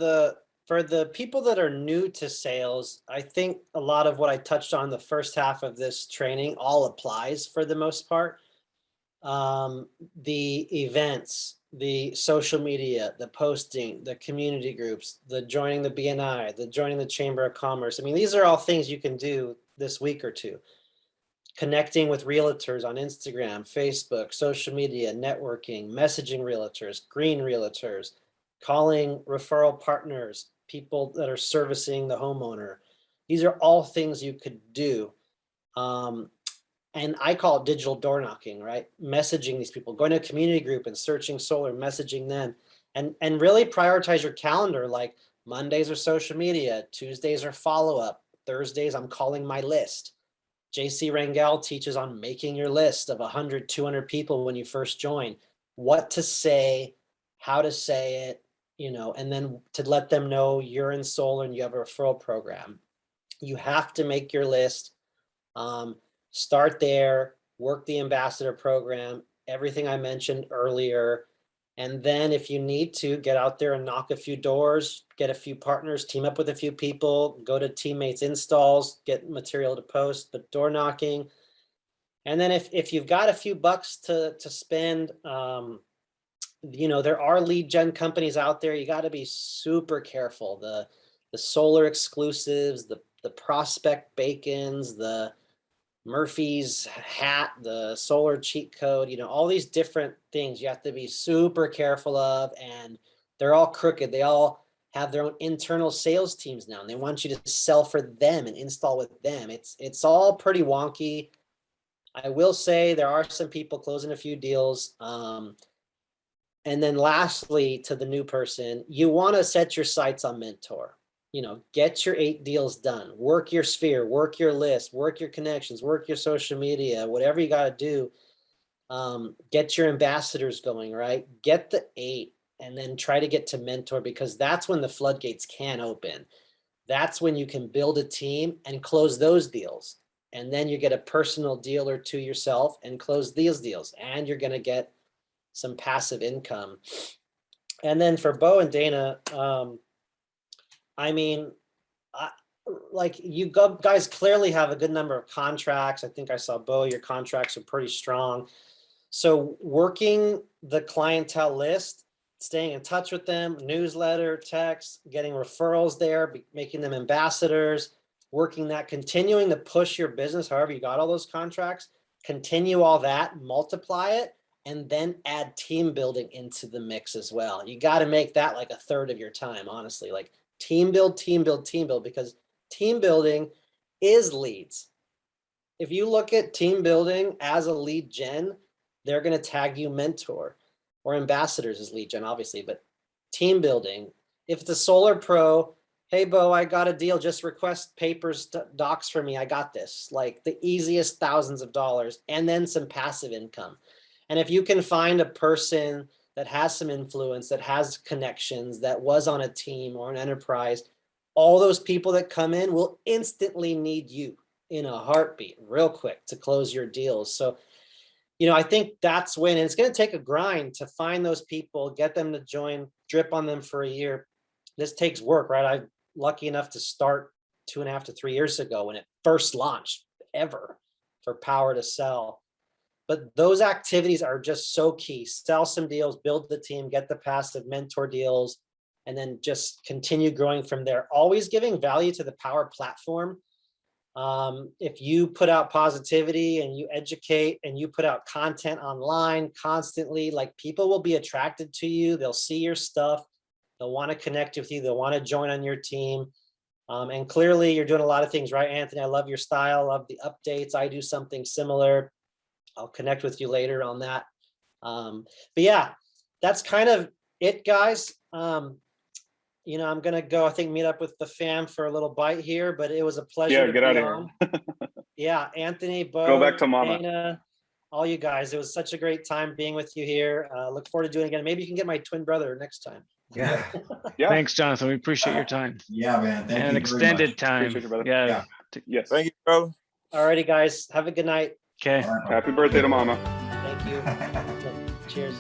the people that are new to sales, I think a lot of what I touched on the first half of this training all applies for the most part. The events, the social media, the posting, the community groups, the joining the BNI, the joining the Chamber of Commerce. I mean, these are all things you can do this week or two. Connecting with realtors on Instagram, Facebook, social media, networking, messaging realtors, green realtors, calling referral partners, people that are servicing the homeowner. These are all things you could do. And I call it digital door knocking, right? Messaging these people, going to a community group and searching solar, messaging them, and really prioritize your calendar. Like Mondays are social media, Tuesdays are follow-up, Thursdays I'm calling my list. JC Rangel teaches on making your list of 100, 200 people when you first join, what to say, how to say it, and then to let them know you're in solar and you have a referral program. You have to make your list. Start there, work the ambassador program, everything I mentioned earlier. And then if you need to, get out there and knock a few doors, get a few partners, team up with a few people, go to teammates installs, get material to post, but door knocking. And then if you've got a few bucks to spend, you know, there are lead gen companies out there. You got to be super careful. The solar exclusives, the prospect bacons, the Murphy's hat, the solar cheat code, you know, all these different things you have to be super careful of, and they're all crooked. They all have their own internal sales teams now, and they want you to sell for them and install with them. It's all pretty wonky. I will say there are some people closing a few deals. And then lastly, to the new person, you want to set your sights on Mentor. You know, get your 8 deals done, work your sphere, work your list, work your connections, work your social media, whatever you got to do. Get your ambassadors going, right? Get the 8 and then try to get to Mentor, because that's when the floodgates can open. That's when you can build a team and close those deals. And then you get a personal deal or 2 yourself and close these deals, and you're going to get some passive income. And then for Bo and Dana, I mean, like you guys clearly have a good number of contracts. I think I saw, Bo, your contracts are pretty strong. So working the clientele list, staying in touch with them, newsletter, text, getting referrals there, making them ambassadors, working that, continuing to push your business, however you got all those contracts, continue all that, multiply it, and then add team building into the mix as well. You got to make that like a third of your time, honestly. Like team build, because team building is leads. If you look at team building as a lead gen, they're going to tag you Mentor, or ambassadors as lead gen, obviously, but team building. If it's a solar pro, hey, Bo, I got a deal, just request papers, docs for me. I got this. Like the easiest thousands of dollars, and then some passive income. And if you can find a person that has some influence, that has connections, that was on a team or an enterprise, all those people that come in will instantly need you in a heartbeat, real quick, to close your deals. So, you know, I think that's when, and it's going to take a grind to find those people, get them to join, drip on them for a year. This takes work, right? I'm lucky enough to start 2.5 to 3 years ago when it first launched ever for Power to Sell. But those activities are just so key. Sell some deals, build the team, get the passive, Mentor deals, and then just continue growing from there. Always giving value to the Power platform. If you put out positivity and you educate and you put out content online constantly, like people will be attracted to you. They'll see your stuff. They'll want to connect with you. They'll want to join on your team. And clearly you're doing a lot of things right, Anthony. I love your style, love the updates. I do something similar. I'll connect with you later on that. But yeah, that's kind of it, guys. You know, I'm going to go, I think, meet up with the fam for a little bite here, but it was a pleasure. Yeah, get out of here. Yeah, Anthony, Bo, Go back to mama. Dana, all you guys. It was such a great time being with you here. Look forward to doing it again. Maybe you can get my twin brother next time. Yeah. Yeah. Thanks, Jonathan. We appreciate your time. Yeah, man. Thank And you an very extended much. time. Appreciate you, brother. Yeah. Yes. Thank you, bro. All righty, guys. Have a good night. Okay. All right, Happy birthday to mama. Thank you. Cheers.